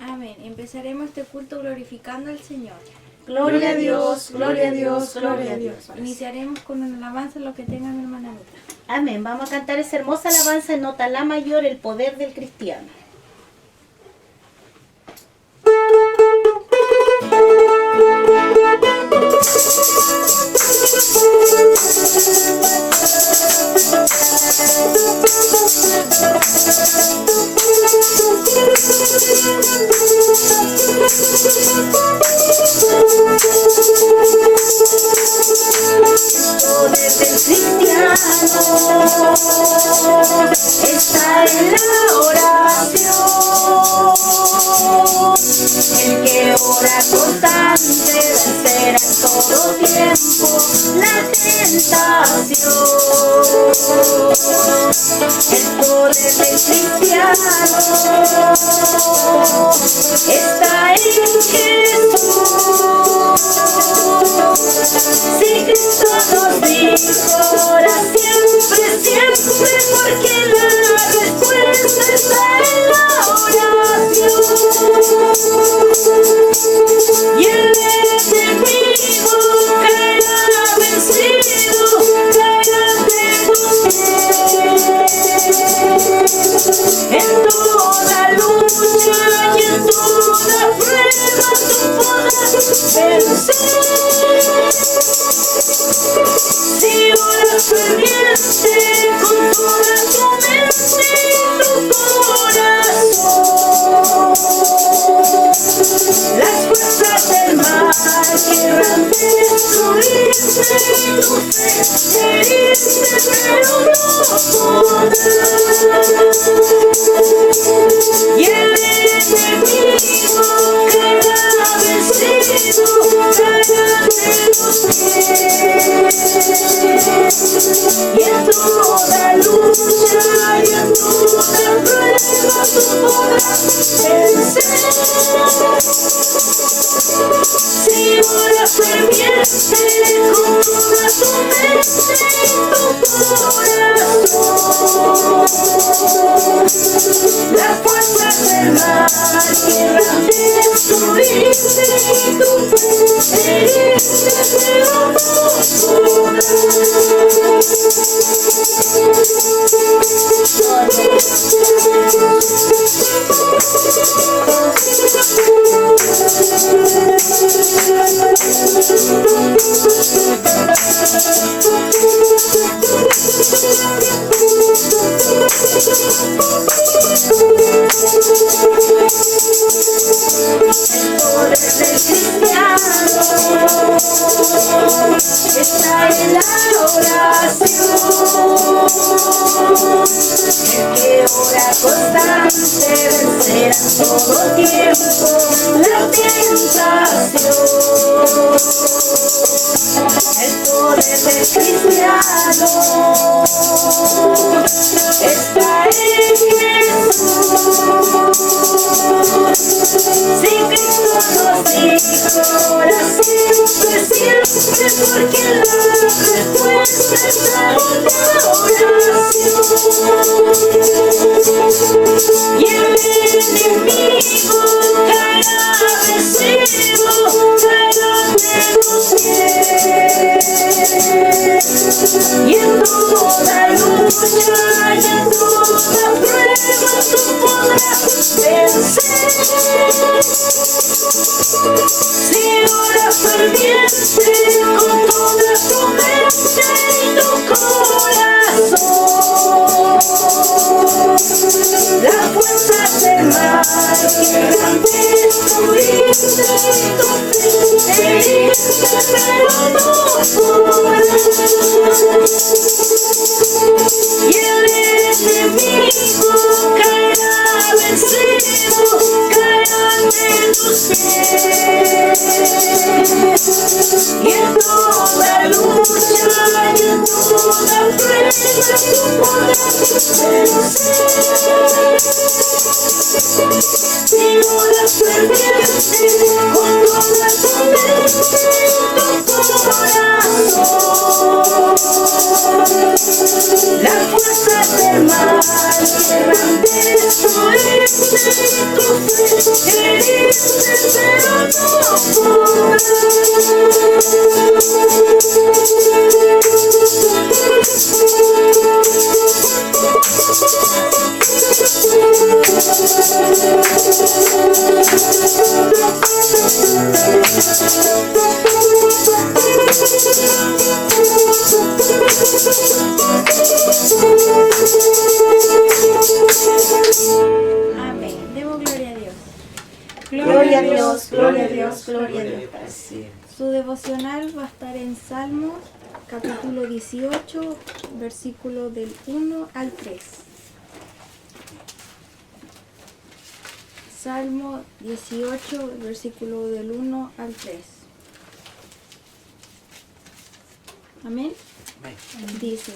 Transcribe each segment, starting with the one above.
Amén. Empezaremos este culto glorificando al Señor. Gloria a Dios, gloria a Dios, gloria a Dios. Iniciaremos con una alabanza, lo que tenga mi hermana Anita. Amén. Vamos a cantar esa hermosa alabanza en nota la mayor, el poder del cristiano. Poder del cristiano está en la oración. El que ora constante vencerá en todo tiempo la tentación. El poder del cristiano está en Jesús. Si Cristo nos dijo, ora siempre, siempre, porque la respuesta está en la oración. Y el enemigo caerá vencido, caerá ante tus pies. En toda lucha y en toda prueba tú podrás vencer. Si oras ferviente con toda tu mente y tu corazón, las fuerzas del mal querrán destruirte y tu fe herirte, pero no podrás. Y el enemigo caerá vencido, caerá ante tus pies. Y en toda lucha y en toda prueba tú podrás vencer. Si oras ferviente con toda tu mente y tu corazón, las fuerzas del mal querrán destruirte y tu fe herirte, pero no podrás. El poder del cristiano está en la oración. El que ora constante vencerá en todo tiempo la tentación. El poder del cristiano está en Jesús. Si Cristo nos dijo, ora siempre, siempre, porque la respuesta está en la oración. Y el enemigo caerá vencido, caerá ante tus pies. Y en toda lucha y en toda prueba tú podrás vencer. Si oras ferviente con toda tu mente y tu corazón, las fuerzas del mal querrán destruirte y tu fe herirte, pero no podrás. Y el enemigo caerá vencido, caerá ante tus pies. Y en toda lucha y en toda prueba tú podrás vencer. Si oras ferviente con toda tu mente y tu corazón, las fuerzas del mal querrán destruirte y tu fe triste, pero no Amén. Demos gloria a Dios. Gloria a Dios, gloria a Dios, gloria a Dios. Su devocional va a estar en Salmos, capítulo 18, versículo del 1 al 3. Salmo 18, versículo del 1 al 3. Amén. Dice: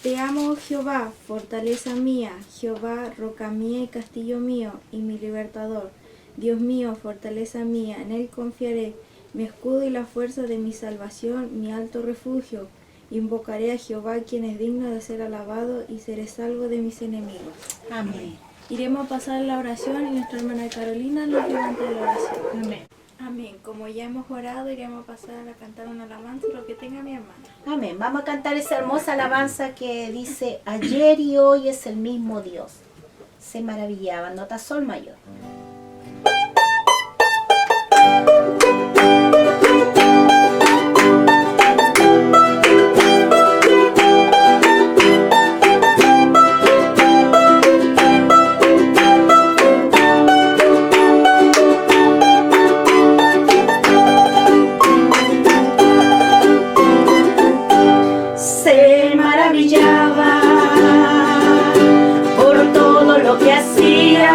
Te amo, oh Jehová, fortaleza mía, Jehová, roca mía y castillo mío, y mi libertador. Dios mío, fortaleza mía, en él confiaré, mi escudo y la fuerza de mi salvación, mi alto refugio. Invocaré a Jehová, quien es digno de ser alabado, y seré salvo de mis enemigos. Amén. Iremos a pasar la oración y nuestra hermana Carolina nos levanta la oración. Amén. Amén. Como ya hemos orado, iremos a pasar a cantar una alabanza, lo que tenga mi hermana. Amén. Vamos a cantar esa hermosa alabanza que dice: ayer y hoy es el mismo Dios. Se maravillaba. Nota sol mayor. Se maravillaba por todo lo que hacía.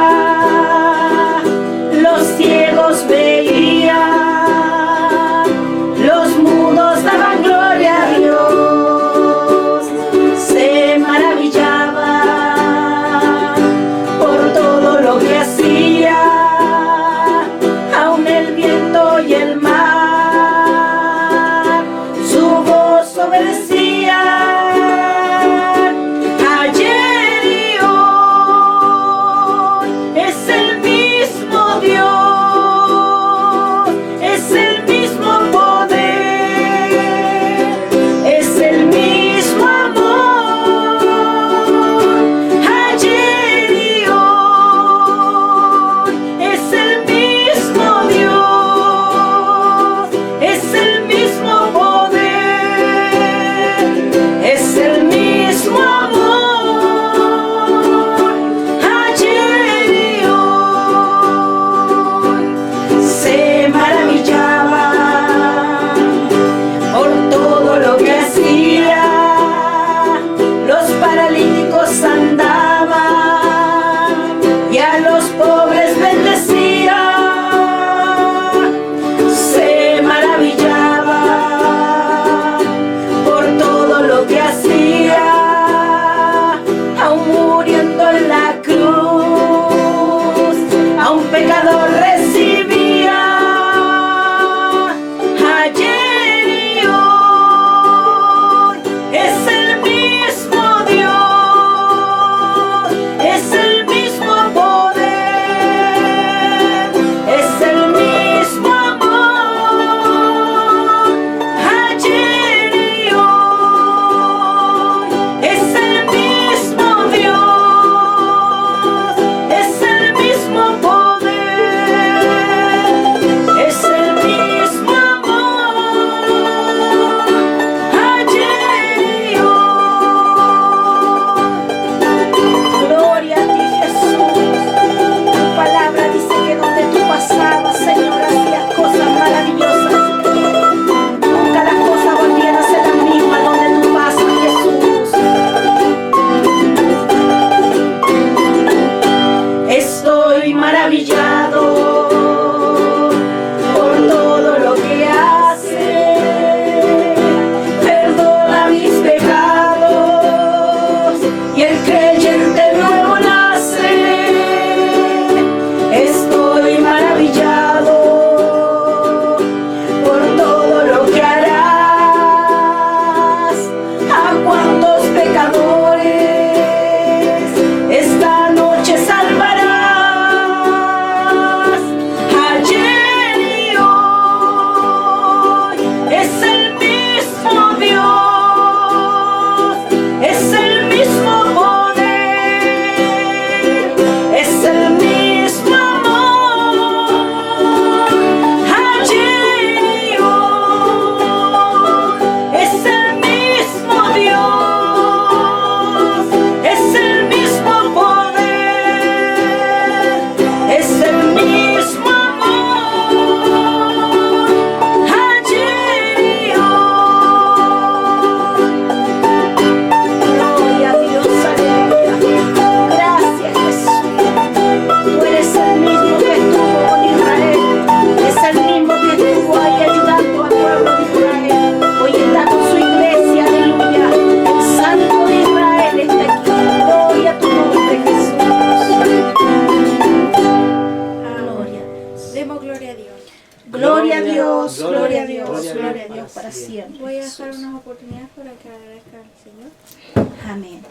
Demos gloria a Dios. Gloria a Dios, Gloria a gloria a Dios, Dios, gloria a Dios para siempre. Voy a dejar unas oportunidades para que agradezca al Señor. Amén.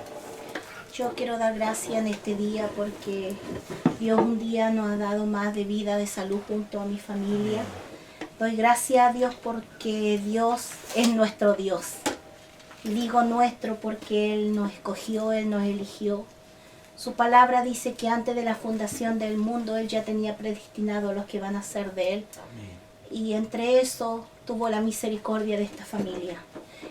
Yo quiero dar gracias en este día porque Dios un día nos ha dado más de vida, de salud junto a mi familia. Doy gracias a Dios porque Dios es nuestro Dios. Y digo nuestro porque Él nos escogió, Él nos eligió. Su palabra dice que antes de la fundación del mundo Él ya tenía predestinado a los que van a ser de Él. Y entre eso tuvo la misericordia de esta familia.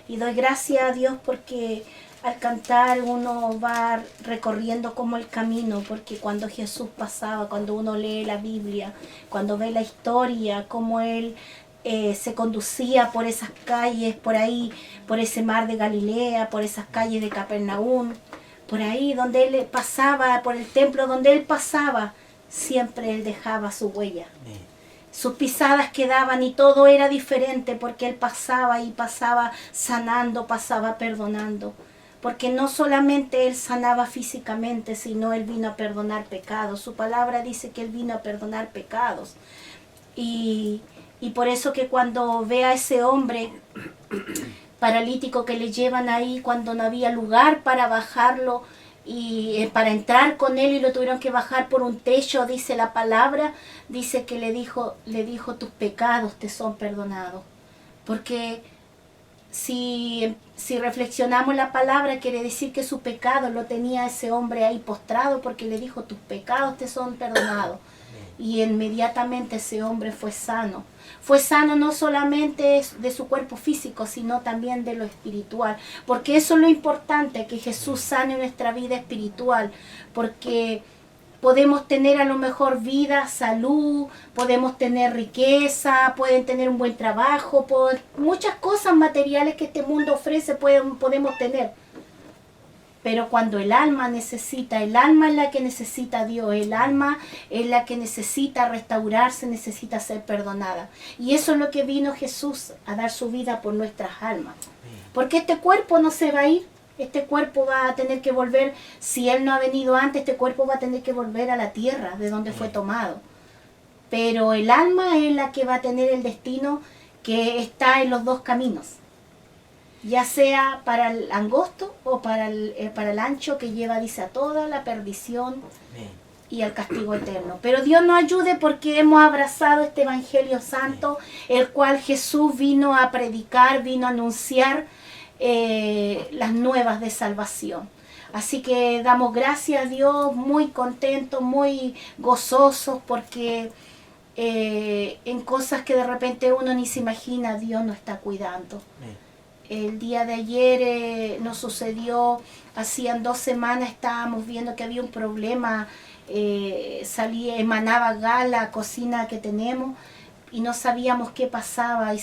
Y doy gracias a Dios porque al cantar uno va recorriendo como el camino, porque cuando Jesús pasaba, cuando uno lee la Biblia, cuando ve la historia, cómo Él se conducía por esas calles, por ahí, por ese mar de Galilea, por esas calles de Capernaum, por ahí donde Él pasaba, por el templo donde Él pasaba, siempre Él dejaba su huella. Sus pisadas quedaban y todo era diferente porque Él pasaba y pasaba sanando, pasaba perdonando. Porque no solamente Él sanaba físicamente, sino Él vino a perdonar pecados. Su palabra dice que Él vino a perdonar pecados. Y por eso que cuando ve a ese hombre paralítico que le llevan ahí, cuando no había lugar para bajarlo y para entrar con él y lo tuvieron que bajar por un techo, dice la palabra, dice que le dijo, tus pecados te son perdonados. Porque si reflexionamos la palabra, quiere decir que su pecado lo tenía ese hombre ahí postrado, porque le dijo, tus pecados te son perdonados. Y inmediatamente ese hombre fue sano. Fue sano no solamente de su cuerpo físico, sino también de lo espiritual. Porque eso es lo importante, que Jesús sane nuestra vida espiritual. Porque podemos tener a lo mejor vida, salud, podemos tener riqueza, pueden tener un buen trabajo, muchas cosas materiales que este mundo ofrece podemos tener. Pero cuando el alma necesita, el alma es la que necesita a Dios, el alma es la que necesita restaurarse, necesita ser perdonada. Y eso es lo que vino Jesús, a dar su vida por nuestras almas. Porque este cuerpo no se va a ir, este cuerpo va a tener que volver, si Él no ha venido antes, este cuerpo va a tener que volver a la tierra de donde fue tomado. Pero el alma es la que va a tener el destino que está en los dos caminos. Ya sea para el angosto o para el ancho, que lleva, dice, a toda la perdición y al castigo eterno. Pero Dios nos ayude porque hemos abrazado este Evangelio Santo, el cual Jesús vino a predicar, vino a anunciar las nuevas de salvación. Así que damos gracias a Dios, muy contentos, muy gozosos, porque en cosas que de repente uno ni se imagina, Dios nos está cuidando. El día de ayer nos sucedió, hacían 2 semanas estábamos viendo que había un problema, emanaba gas la cocina que tenemos y no sabíamos qué pasaba. Y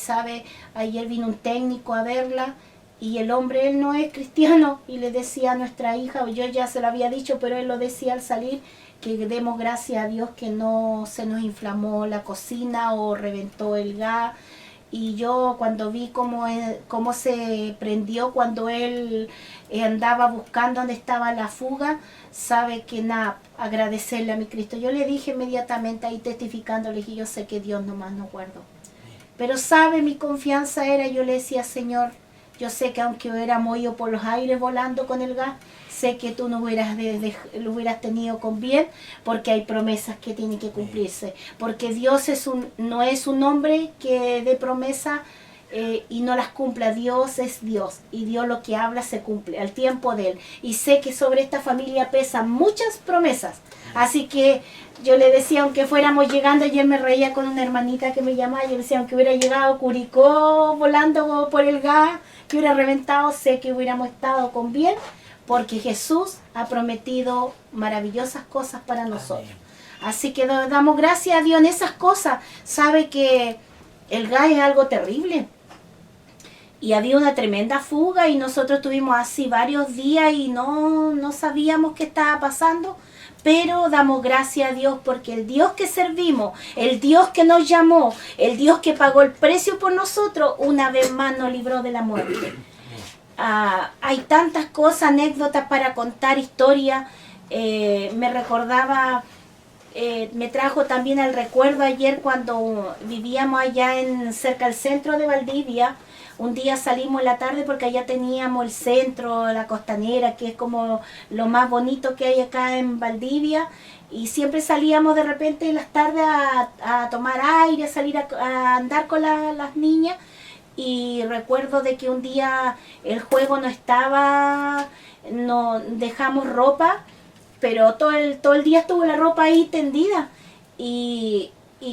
ayer vino un técnico a verla y el hombre, él no es cristiano, y le decía a nuestra hija, yo ya se lo había dicho, pero él lo decía al salir, que demos gracias a Dios que no se nos inflamó la cocina o reventó el gas. Y yo cuando vi cómo se prendió cuando él andaba buscando dónde estaba la fuga, sabe que nada, agradecerle a mi Cristo. Yo le dije inmediatamente ahí testificándole que yo sé que Dios nomás nos guardó. Pero sabe, mi confianza era, yo le decía, Señor, yo sé que aunque hubiéramos ido por los aires volando con el gas, sé que tú no lo hubieras tenido con bien, porque hay promesas que tienen que cumplirse. Porque Dios no es un hombre que dé promesa y no las cumpla. Dios es Dios, y Dios lo que habla se cumple al tiempo de Él. Y sé que sobre esta familia pesan muchas promesas. Así que yo le decía, aunque fuéramos llegando, ayer me reía con una hermanita que me llamaba, yo le decía, aunque hubiera llegado Curicó volando por el gas, que hubiera reventado, sé que hubiéramos estado con bien, porque Jesús ha prometido maravillosas cosas para nosotros. Así que damos gracias a Dios en esas cosas. Sabe que el gas es algo terrible. Y había una tremenda fuga y nosotros tuvimos así varios días y no sabíamos qué estaba pasando. Pero damos gracias a Dios porque el Dios que servimos, el Dios que nos llamó, el Dios que pagó el precio por nosotros, una vez más nos libró de la muerte. Hay tantas cosas, anécdotas para contar, historias. Me recordaba me trajo también el recuerdo ayer cuando vivíamos allá cerca del centro de Valdivia. Un día salimos en la tarde porque allá teníamos el centro, la costanera, que es como lo más bonito que hay acá en Valdivia. Y siempre salíamos de repente en las tardes a tomar aire, a salir a andar con las niñas. Y recuerdo de que un día el juego no estaba, no dejamos ropa, pero todo el día estuvo la ropa ahí tendida. Y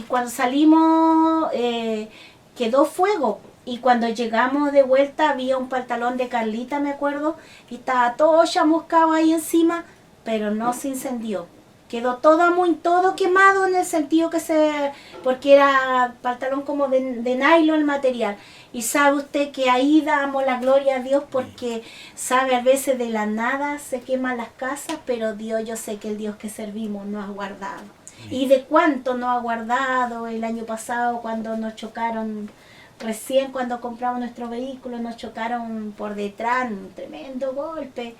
cuando salimos quedó fuego. Y cuando llegamos de vuelta había un pantalón de Carlita, me acuerdo, y estaba todo chamuscado ahí encima, pero no se incendió. Quedó todo quemado en el sentido porque era pantalón como de nylon el material. Y sabe usted que ahí damos la gloria a Dios porque sabe a veces de la nada se queman las casas, pero Dios, yo sé que el Dios que servimos nos ha guardado. Y de cuánto nos ha guardado el año pasado cuando nos chocaron. Recién cuando compramos nuestro vehículo nos chocaron por detrás, un tremendo golpe.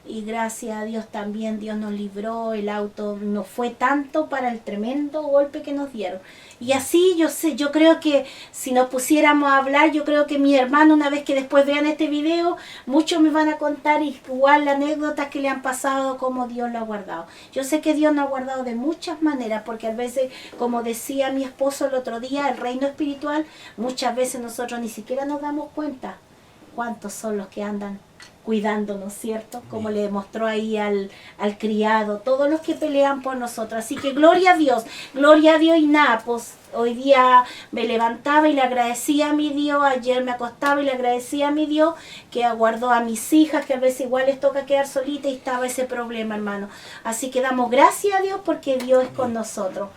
Y gracias a Dios también Dios nos libró, el auto no fue tanto para el tremendo golpe que nos dieron. Y así yo creo que si nos pusiéramos a hablar, yo creo que mi hermano, una vez que después vean este video, muchos me van a contar igual las anécdotas que le han pasado, cómo Dios lo ha guardado. Yo sé que Dios nos ha guardado de muchas maneras, porque a veces, como decía mi esposo el otro día, el reino espiritual, muchas veces nosotros ni siquiera nos damos cuenta cuántos son los que andan cuidándonos, ¿cierto? Como le demostró ahí al criado, todos los que pelean por nosotros. Así que gloria a Dios y nada, pues hoy día me levantaba y le agradecía a mi Dios, ayer me acostaba y le agradecía a mi Dios que aguardó a mis hijas, que a veces igual les toca quedar solitas y estaba ese problema, hermano. Así que damos gracias a Dios porque Dios es con nosotros.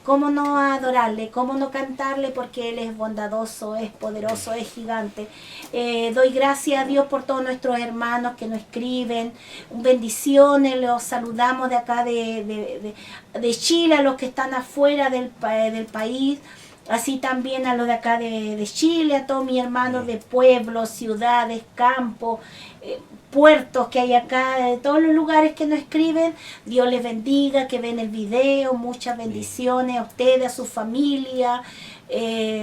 ¿Cómo no adorarle? ¿Cómo no cantarle? Porque Él es bondadoso, es poderoso, es gigante. Doy gracias a Dios por todos nuestros hermanos que nos escriben. Bendiciones, los saludamos de acá de Chile, a los que están afuera del país. Así también a los de acá de Chile, a todos mis hermanos de pueblos, ciudades, campos, puertos que hay acá, de todos los lugares que nos escriben. Dios les bendiga, que ven el video, muchas bendiciones a ustedes, a su familia.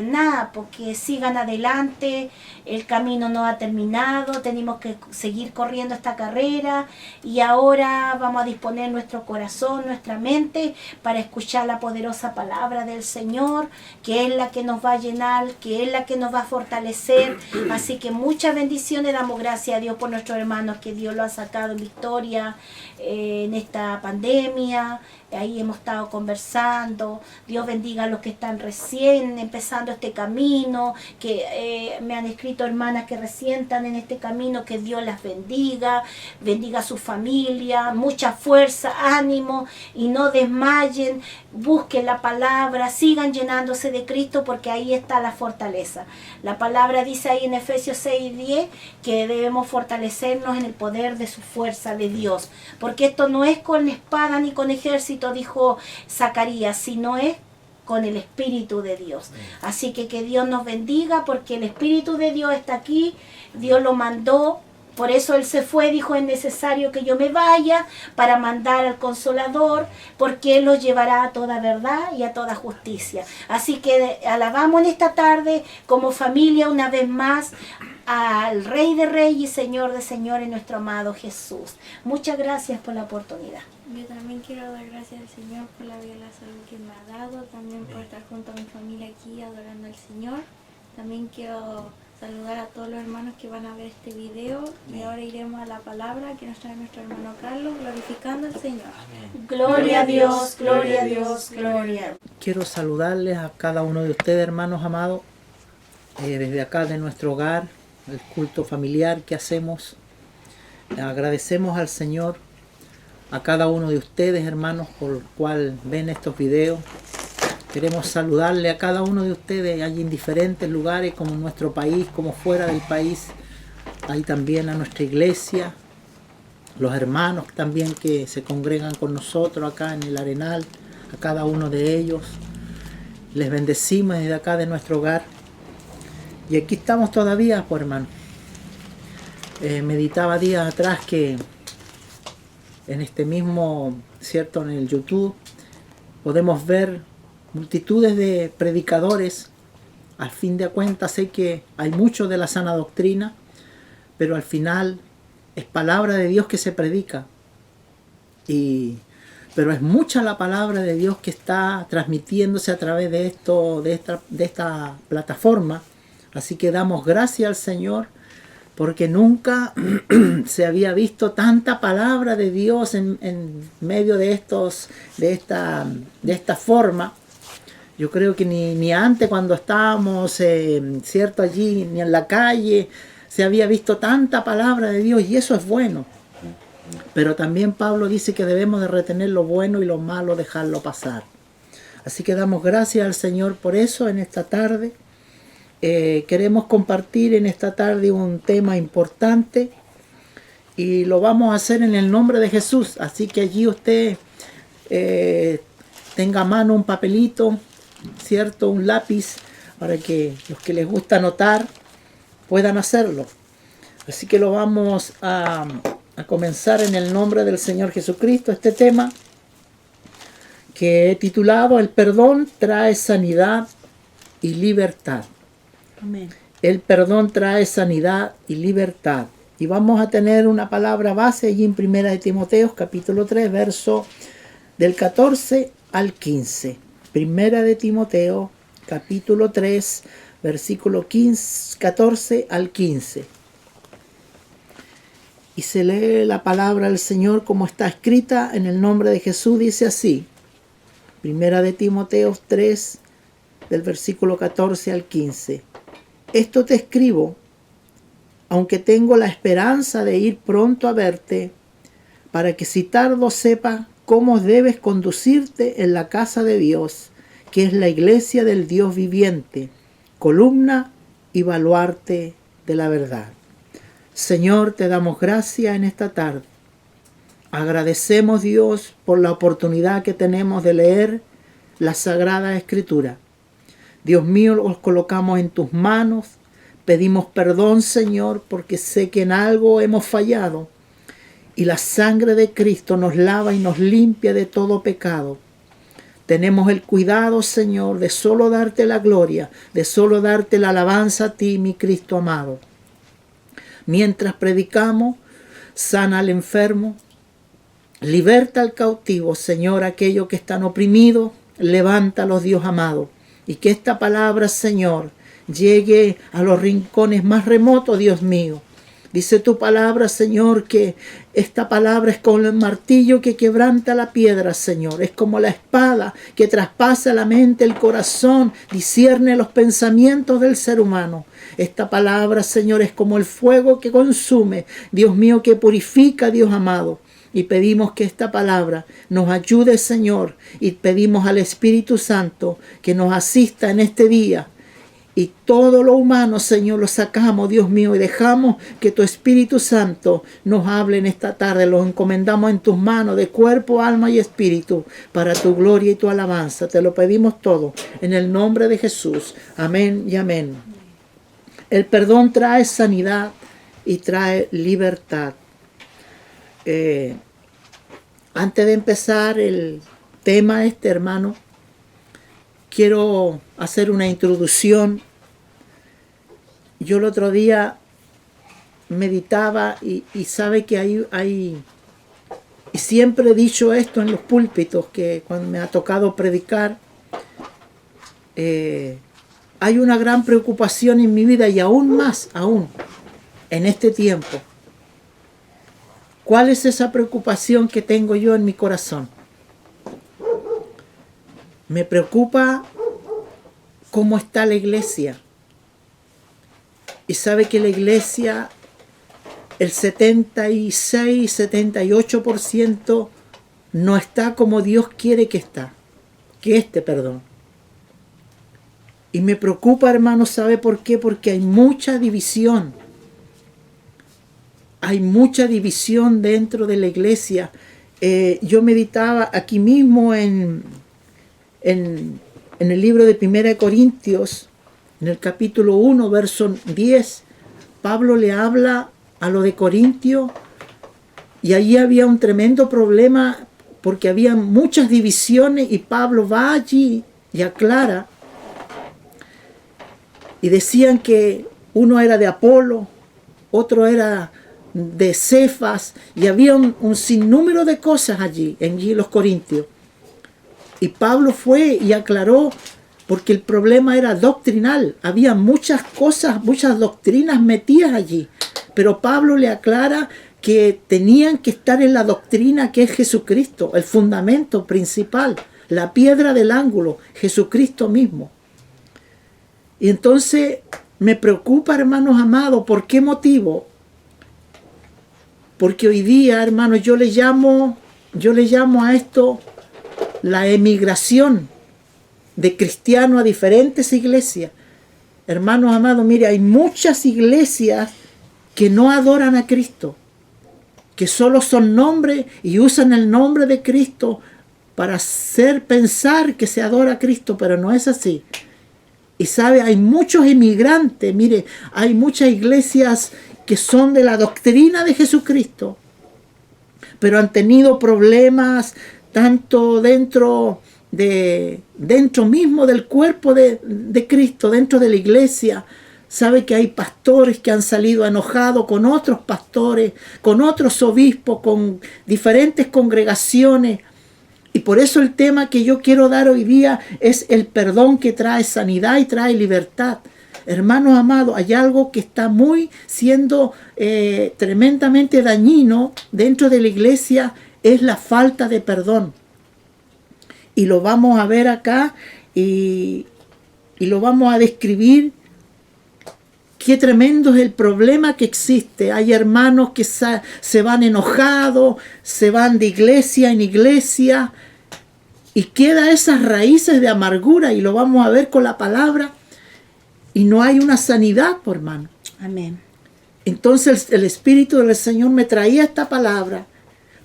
Nada, porque sigan adelante, el camino no ha terminado, tenemos que seguir corriendo esta carrera y ahora vamos a disponer nuestro corazón, nuestra mente para escuchar la poderosa palabra del Señor, que es la que nos va a llenar, que es la que nos va a fortalecer. Así que muchas bendiciones, damos gracias a Dios por nuestros hermanos, que Dios lo ha sacado en victoria en esta pandemia. Ahí hemos estado conversando. Dios bendiga a los que están recién empezando este camino, que me han escrito hermanas que recién están en este camino, que Dios las bendiga, bendiga a su familia, mucha fuerza, ánimo y no desmayen, busquen la palabra, sigan llenándose de Cristo porque ahí está la fortaleza. La palabra dice ahí en Efesios 6:10 que debemos fortalecernos en el poder de su fuerza de Dios, porque esto no es con espada ni con ejército, dijo Zacarías, sino es con el Espíritu de Dios. Así que Dios nos bendiga porque el Espíritu de Dios está aquí, Dios lo mandó, por eso Él se fue, dijo, es necesario que yo me vaya para mandar al Consolador, porque Él los llevará a toda verdad y a toda justicia. Así que alabamos en esta tarde como familia una vez más al Rey de Reyes y Señor de Señores, nuestro amado Jesús. Muchas gracias por la oportunidad. Yo también quiero dar gracias al Señor por la vida y la salud que me ha dado, también por estar junto a mi familia aquí adorando al Señor. También quiero saludar a todos los hermanos que van a ver este video y ahora iremos a la palabra que nos trae nuestro hermano Carlos, glorificando al Señor. Gloria a Dios, gloria a Dios, gloria. Quiero saludarles a cada uno de ustedes, hermanos amados, desde acá de nuestro hogar, el culto familiar que hacemos. Agradecemos al Señor, a cada uno de ustedes, hermanos, por el cual ven estos videos. Queremos saludarle a cada uno de ustedes allí en diferentes lugares, como en nuestro país, como fuera del país. Ahí también a nuestra iglesia, los hermanos también que se congregan con nosotros acá en el Arenal, a cada uno de ellos. Les bendecimos desde acá de nuestro hogar. Y aquí estamos todavía, pues, hermano. Meditaba días atrás que en este mismo, cierto, en el YouTube, podemos ver multitudes de predicadores. Al fin de cuentas sé que hay mucho de la sana doctrina, pero al final es palabra de Dios que se predica. Pero es mucha la palabra de Dios que está transmitiéndose a través de esta plataforma. Así que damos gracias al Señor, porque nunca se había visto tanta palabra de Dios en medio de esta forma. Yo creo que ni antes, cuando estábamos cierto allí, ni en la calle, se había visto tanta palabra de Dios, y eso es bueno. Pero también Pablo dice que debemos de retener lo bueno y lo malo, dejarlo pasar. Así que damos gracias al Señor por eso en esta tarde. Queremos compartir en esta tarde un tema importante y lo vamos a hacer en el nombre de Jesús. Así que allí usted tenga a mano un papelito, ¿cierto? Un lápiz, para que los que les gusta anotar puedan hacerlo. Así que lo vamos a comenzar en el nombre del Señor Jesucristo, este tema que he titulado: el perdón trae sanidad y libertad. Amén. El perdón trae sanidad y libertad. Y vamos a tener una palabra base allí en 1 de Timoteo, capítulo 3, verso del 14 al 15. 1 de Timoteo, capítulo 3, versículo 14 al 15. Y se lee la palabra del Señor como está escrita en el nombre de Jesús. Dice así: 1 de Timoteo 3, del versículo 14 al 15. Esto te escribo, aunque tengo la esperanza de ir pronto a verte, para que si tardo sepa cómo debes conducirte en la casa de Dios, que es la iglesia del Dios viviente, columna y baluarte de la verdad. Señor, te damos gracias en esta tarde. Agradecemos, Dios, por la oportunidad que tenemos de leer la Sagrada Escritura. Dios mío, los colocamos en tus manos. Pedimos perdón, Señor, porque sé que en algo hemos fallado. Y la sangre de Cristo nos lava y nos limpia de todo pecado. Tenemos el cuidado, Señor, de solo darte la gloria, de solo darte la alabanza a ti, mi Cristo amado. Mientras predicamos, sana al enfermo, liberta al cautivo, Señor, aquellos que están oprimidos, levántalos, Dios amado. Y que esta palabra, Señor, llegue a los rincones más remotos, Dios mío. Dice tu palabra, Señor, que esta palabra es como el martillo que quebranta la piedra, Señor. Es como la espada que traspasa la mente, el corazón, discierne los pensamientos del ser humano. Esta palabra, Señor, es como el fuego que consume, Dios mío, que purifica, Dios amado. Y pedimos que esta palabra nos ayude, Señor, y pedimos al Espíritu Santo que nos asista en este día. Y todo lo humano, Señor, lo sacamos, Dios mío, y dejamos que tu Espíritu Santo nos hable en esta tarde. Lo encomendamos en tus manos de cuerpo, alma y espíritu, para tu gloria y tu alabanza. Te lo pedimos todo en el nombre de Jesús. Amén y amén. El perdón trae sanidad y trae libertad. Antes de empezar el tema hermano, quiero hacer una introducción. Yo el otro día meditaba y sabe que hay y siempre he dicho esto en los púlpitos, que cuando me ha tocado predicar, hay una gran preocupación en mi vida, y aún más, en este tiempo. ¿Cuál es esa preocupación que tengo yo en mi corazón? Me preocupa cómo está la iglesia. Y sabe que la iglesia, el 76, 78% no está como Dios quiere que esté, perdón. Y me preocupa, hermano, ¿sabe por qué? Porque hay mucha división. Hay mucha división dentro de la iglesia. Yo meditaba aquí mismo en el libro de 1 Corintios, en el capítulo 1, verso 10. Pablo le habla a lo de Corintio, y allí había un tremendo problema porque había muchas divisiones y Pablo va allí y aclara. Y decían que uno era de Apolo, otro era de Cefas, y había un sinnúmero de cosas allí los Corintios. Y Pablo fue y aclaró, porque el problema era doctrinal. Había muchas cosas, muchas doctrinas metidas allí. Pero Pablo le aclara que tenían que estar en la doctrina que es Jesucristo, el fundamento principal, la piedra del ángulo, Jesucristo mismo. Y entonces me preocupa, hermanos amados, ¿por qué motivo? Porque hoy día, hermanos, yo le llamo a esto la emigración de cristianos a diferentes iglesias. Hermanos amados, mire, hay muchas iglesias que no adoran a Cristo, que solo son nombres y usan el nombre de Cristo para hacer pensar que se adora a Cristo, pero no es así. Y sabe, hay muchos inmigrantes, mire, hay muchas iglesias que son de la doctrina de Jesucristo, pero han tenido problemas tanto dentro mismo del cuerpo de Cristo, dentro de la iglesia. Sabe que hay pastores que han salido enojados con otros pastores, con otros obispos, con diferentes congregaciones. Y por eso el tema que yo quiero dar hoy día es el perdón que trae sanidad y trae libertad. Hermanos amados, hay algo que está siendo tremendamente dañino dentro de la iglesia, es la falta de perdón. Y lo vamos a ver acá y lo vamos a describir. Qué tremendo es el problema que existe. Hay hermanos que se van enojados, se van de iglesia en iglesia y queda esas raíces de amargura, y lo vamos a ver con la palabra, y no hay una sanidad, por hermano. Amén. Entonces el Espíritu del Señor me traía esta palabra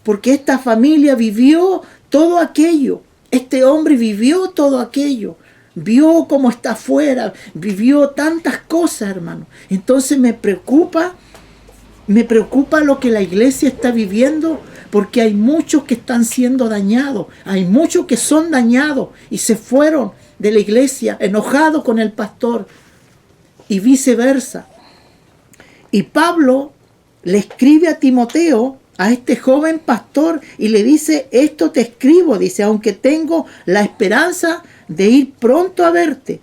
porque esta familia vivió todo aquello. Este hombre vivió todo aquello. Vio cómo está afuera, vivió tantas cosas, hermano. Entonces me preocupa lo que la iglesia está viviendo, porque hay muchos que están siendo dañados, hay muchos que son dañados y se fueron de la iglesia enojados con el pastor y viceversa. Y Pablo le escribe a Timoteo, a este joven pastor, y le dice: esto te escribo, dice, aunque tengo la esperanza de ir pronto a verte,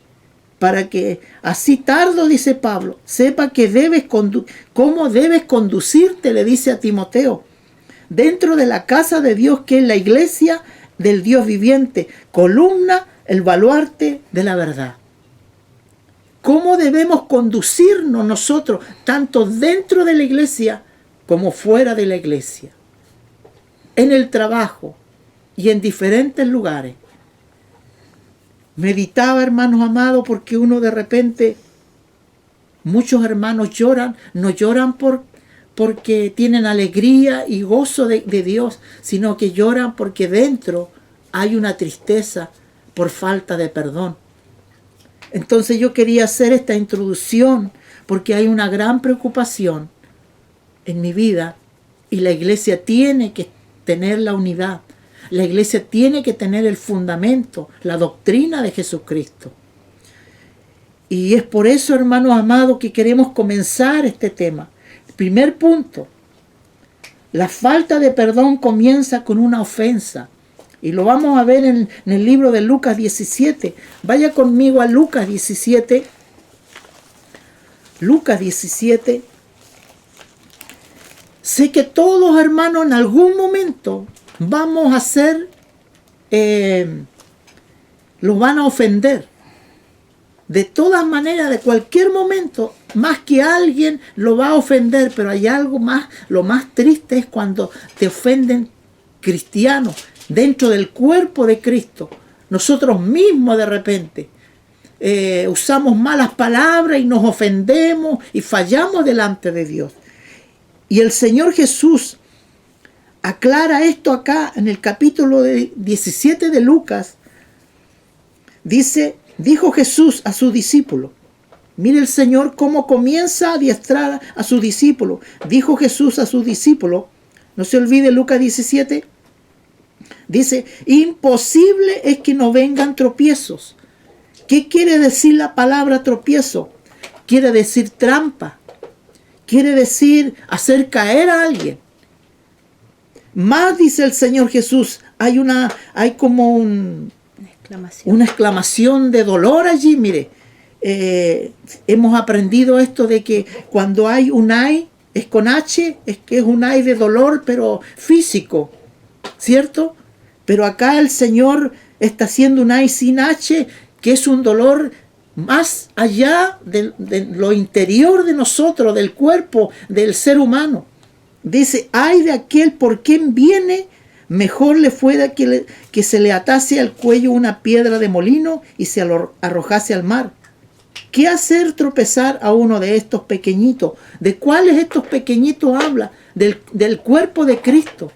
para que así tardo, dice Pablo, sepa que cómo debes conducirte, le dice a Timoteo, dentro de la casa de Dios, que es la iglesia del Dios viviente, columna, el baluarte de la verdad. ¿Cómo debemos conducirnos nosotros, tanto dentro de la iglesia como fuera de la iglesia? En el trabajo y en diferentes lugares. Meditaba, hermanos amados, porque uno de repente, muchos hermanos lloran, no lloran porque tienen alegría y gozo de Dios, sino que lloran porque dentro hay una tristeza por falta de perdón. Entonces yo quería hacer esta introducción porque hay una gran preocupación en mi vida, y la iglesia tiene que tener la unidad. La iglesia tiene que tener el fundamento, la doctrina de Jesucristo. Y es por eso, hermanos amados, que queremos comenzar este tema. El primer punto: la falta de perdón comienza con una ofensa. Y lo vamos a ver en el libro de Lucas 17. Vaya conmigo a Lucas 17. Lucas 17. Sé que todos, hermanos, en algún momento vamos a ser, los van a ofender. De todas maneras, de cualquier momento, más que alguien lo va a ofender, pero hay algo más, lo más triste es cuando te ofenden cristianos dentro del cuerpo de Cristo. Nosotros mismos de repente usamos malas palabras y nos ofendemos y fallamos delante de Dios. Y el Señor Jesús aclara esto acá en el capítulo 17 de Lucas. Dice: dijo Jesús a su discípulo. Mire el Señor cómo comienza a adiestrar a su discípulo. Dijo Jesús a su discípulo, no se olvide Lucas 17. Dice, imposible es que no vengan tropiezos. ¿Qué quiere decir la palabra tropiezo? Quiere decir trampa. Quiere decir hacer caer a alguien. Más, dice el Señor Jesús, hay como una exclamación de dolor allí. Mire, hemos aprendido esto de que cuando hay un ay, es con H, es que es un ay de dolor, pero físico, ¿cierto? Pero acá el Señor está haciendo un ay sin H, que es un dolor más allá de lo interior de nosotros, del cuerpo, del ser humano. Dice, ay de aquel por quien viene, mejor le fuera que se le atase al cuello una piedra de molino y se arrojase al mar. ¿Qué hacer tropezar a uno de estos pequeñitos? ¿De cuáles estos pequeñitos habla? Del cuerpo de Cristo.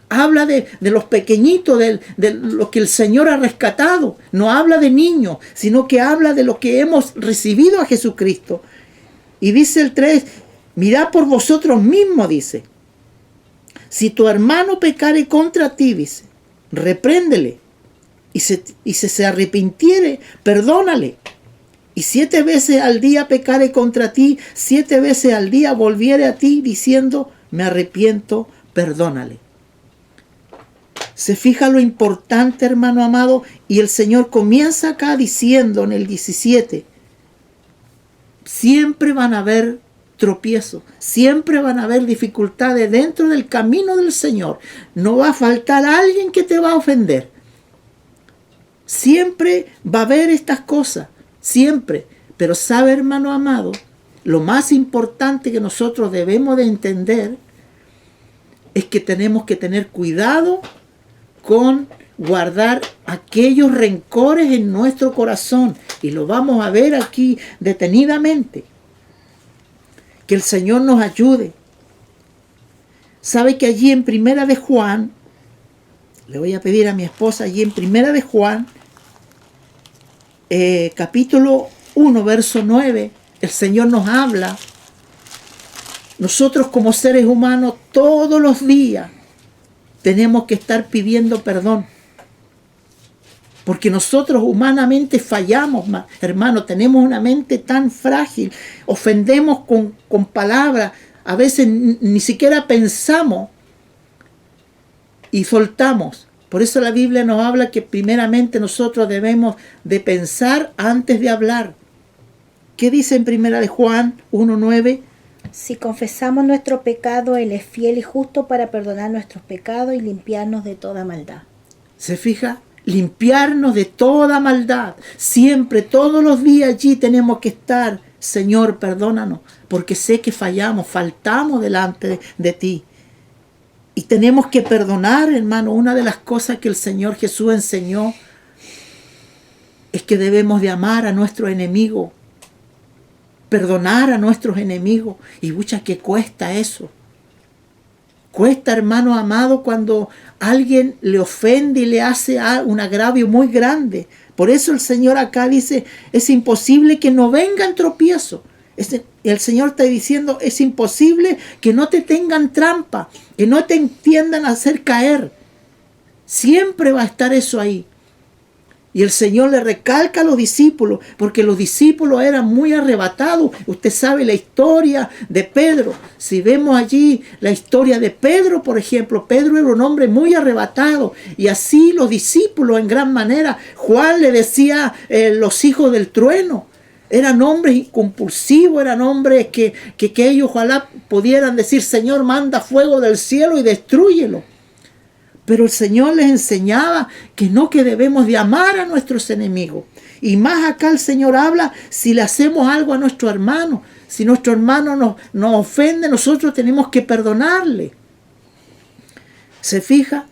Habla de los pequeñitos, de lo que el Señor ha rescatado. No habla de niños, sino que habla de lo que hemos recibido a Jesucristo. Y dice el 3, mirad por vosotros mismos, dice. Si tu hermano pecare contra ti, dice, repréndele. Y si se arrepintiere, perdónale. Y 7 veces al día pecare contra ti, 7 veces al día volviere a ti diciendo, me arrepiento, perdónale. Se fija lo importante, hermano amado, y el Señor comienza acá diciendo en el 17, siempre van a haber tropiezos, siempre van a haber dificultades dentro del camino del Señor. No va a faltar alguien que te va a ofender. Siempre va a haber estas cosas, siempre. Pero sabe, hermano amado, lo más importante que nosotros debemos de entender es que tenemos que tener cuidado con guardar aquellos rencores en nuestro corazón. Y lo vamos a ver aquí detenidamente. Que el Señor nos ayude. Sabe que allí en Primera de Juan, le voy a pedir a mi esposa, allí en Primera de Juan, capítulo 1, verso 9, el Señor nos habla. Nosotros como seres humanos todos los días tenemos que estar pidiendo perdón. Porque nosotros humanamente fallamos, hermano, tenemos una mente tan frágil, ofendemos con palabras, a veces ni siquiera pensamos y soltamos. Por eso la Biblia nos habla que primeramente nosotros debemos de pensar antes de hablar. ¿Qué dice en Primera de Juan 1:9? Si confesamos nuestro pecado, Él es fiel y justo para perdonar nuestros pecados y limpiarnos de toda maldad. ¿Se fija? Limpiarnos de toda maldad. Siempre, todos los días allí tenemos que estar. Señor, perdónanos, porque sé que fallamos, faltamos delante de ti. Y tenemos que perdonar, hermano. Una de las cosas que el Señor Jesús enseñó es que debemos de amar a nuestro enemigo. Perdonar a nuestros enemigos. Y mucha que cuesta eso. Cuesta, hermano amado, cuando alguien le ofende y le hace un agravio muy grande. Por eso el Señor acá dice, es imposible que no vengan tropiezos. El Señor está diciendo, es imposible que no te tengan trampa, que no te entiendan a hacer caer. Siempre va a estar eso ahí. Y el Señor le recalca a los discípulos, porque los discípulos eran muy arrebatados. Usted sabe la historia de Pedro. Si vemos allí la historia de Pedro, por ejemplo, Pedro era un hombre muy arrebatado. Y así los discípulos en gran manera. Juan le decía los hijos del trueno. Eran hombres compulsivos, eran hombres que ellos ojalá pudieran decir, Señor, manda fuego del cielo y destrúyelo. Pero el Señor les enseñaba que debemos de amar a nuestros enemigos. Y más acá el Señor habla si le hacemos algo a nuestro hermano. Si nuestro hermano nos ofende, nosotros tenemos que perdonarle. ¿Se fija?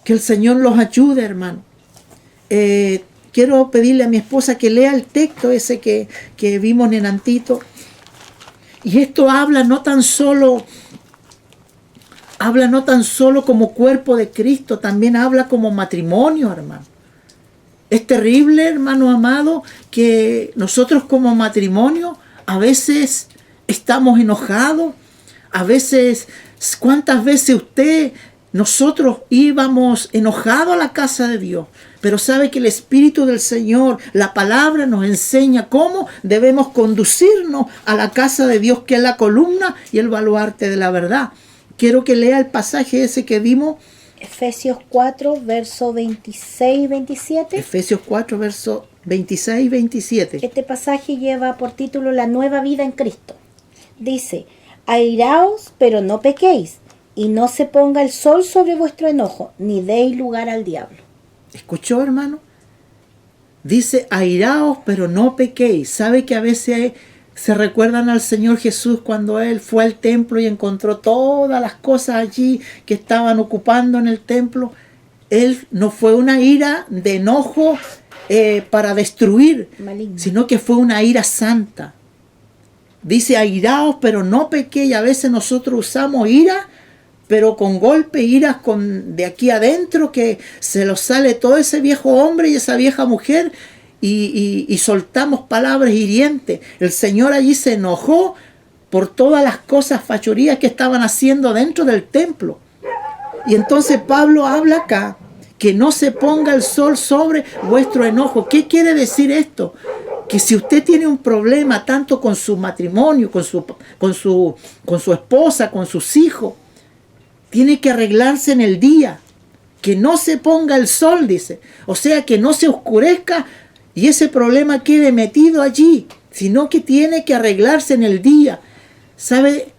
Que el Señor los ayude, hermano. Quiero pedirle a mi esposa que lea el texto ese que vimos en Antito. Y esto habla no tan solo como cuerpo de Cristo, también habla como matrimonio, hermano. Es terrible, hermano amado, que nosotros como matrimonio a veces estamos enojados, a veces, ¿cuántas veces usted nosotros íbamos enojados a la casa de Dios, pero sabe que el Espíritu del Señor, la palabra nos enseña cómo debemos conducirnos a la casa de Dios, que es la columna y el baluarte de la verdad. Quiero que lea el pasaje ese que vimos. Efesios 4, verso 26 y 27. Efesios 4, verso 26 y 27. Este pasaje lleva por título La nueva vida en Cristo. Dice: airaos, pero no pequéis, y no se ponga el sol sobre vuestro enojo, ni deis lugar al diablo. ¿Escuchó, hermano? Dice, airaos, pero no pequéis. ¿Sabe que a veces se recuerdan al Señor Jesús cuando Él fue al templo y encontró todas las cosas allí que estaban ocupando en el templo? Él no fue una ira de enojo para destruir, Maligno. sino que fue una ira santa. Dice, airaos, pero no pequéis. A veces nosotros usamos ira, pero con golpe, iras de aquí adentro, que se nos sale todo ese viejo hombre y esa vieja mujer, y soltamos palabras hirientes. El Señor allí se enojó por todas las cosas, fachorías que estaban haciendo dentro del templo. Y entonces Pablo habla acá, que no se ponga el sol sobre vuestro enojo. ¿Qué quiere decir esto? Que si usted tiene un problema tanto con su matrimonio, con su esposa, con sus hijos, tiene que arreglarse en el día. Que no se ponga el sol, dice. O sea, que no se oscurezca y ese problema quede metido allí, sino que tiene que arreglarse en el día. ¿Sabe?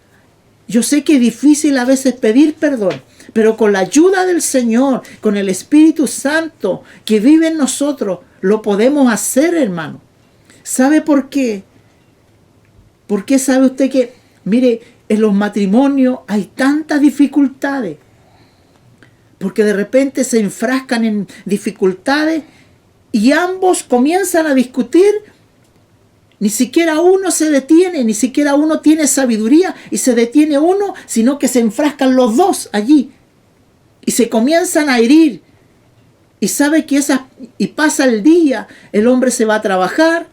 Yo sé que es difícil a veces pedir perdón, pero con la ayuda del Señor, con el Espíritu Santo que vive en nosotros, lo podemos hacer, hermano. ¿Sabe por qué? ¿Por qué sabe usted que, mire, en los matrimonios hay tantas dificultades? Porque de repente se enfrascan en dificultades y ambos comienzan a discutir. Ni siquiera uno se detiene, ni siquiera uno tiene sabiduría y se detiene uno, sino que se enfrascan los dos allí y se comienzan a herir. Y sabe que y pasa el día, el hombre se va a trabajar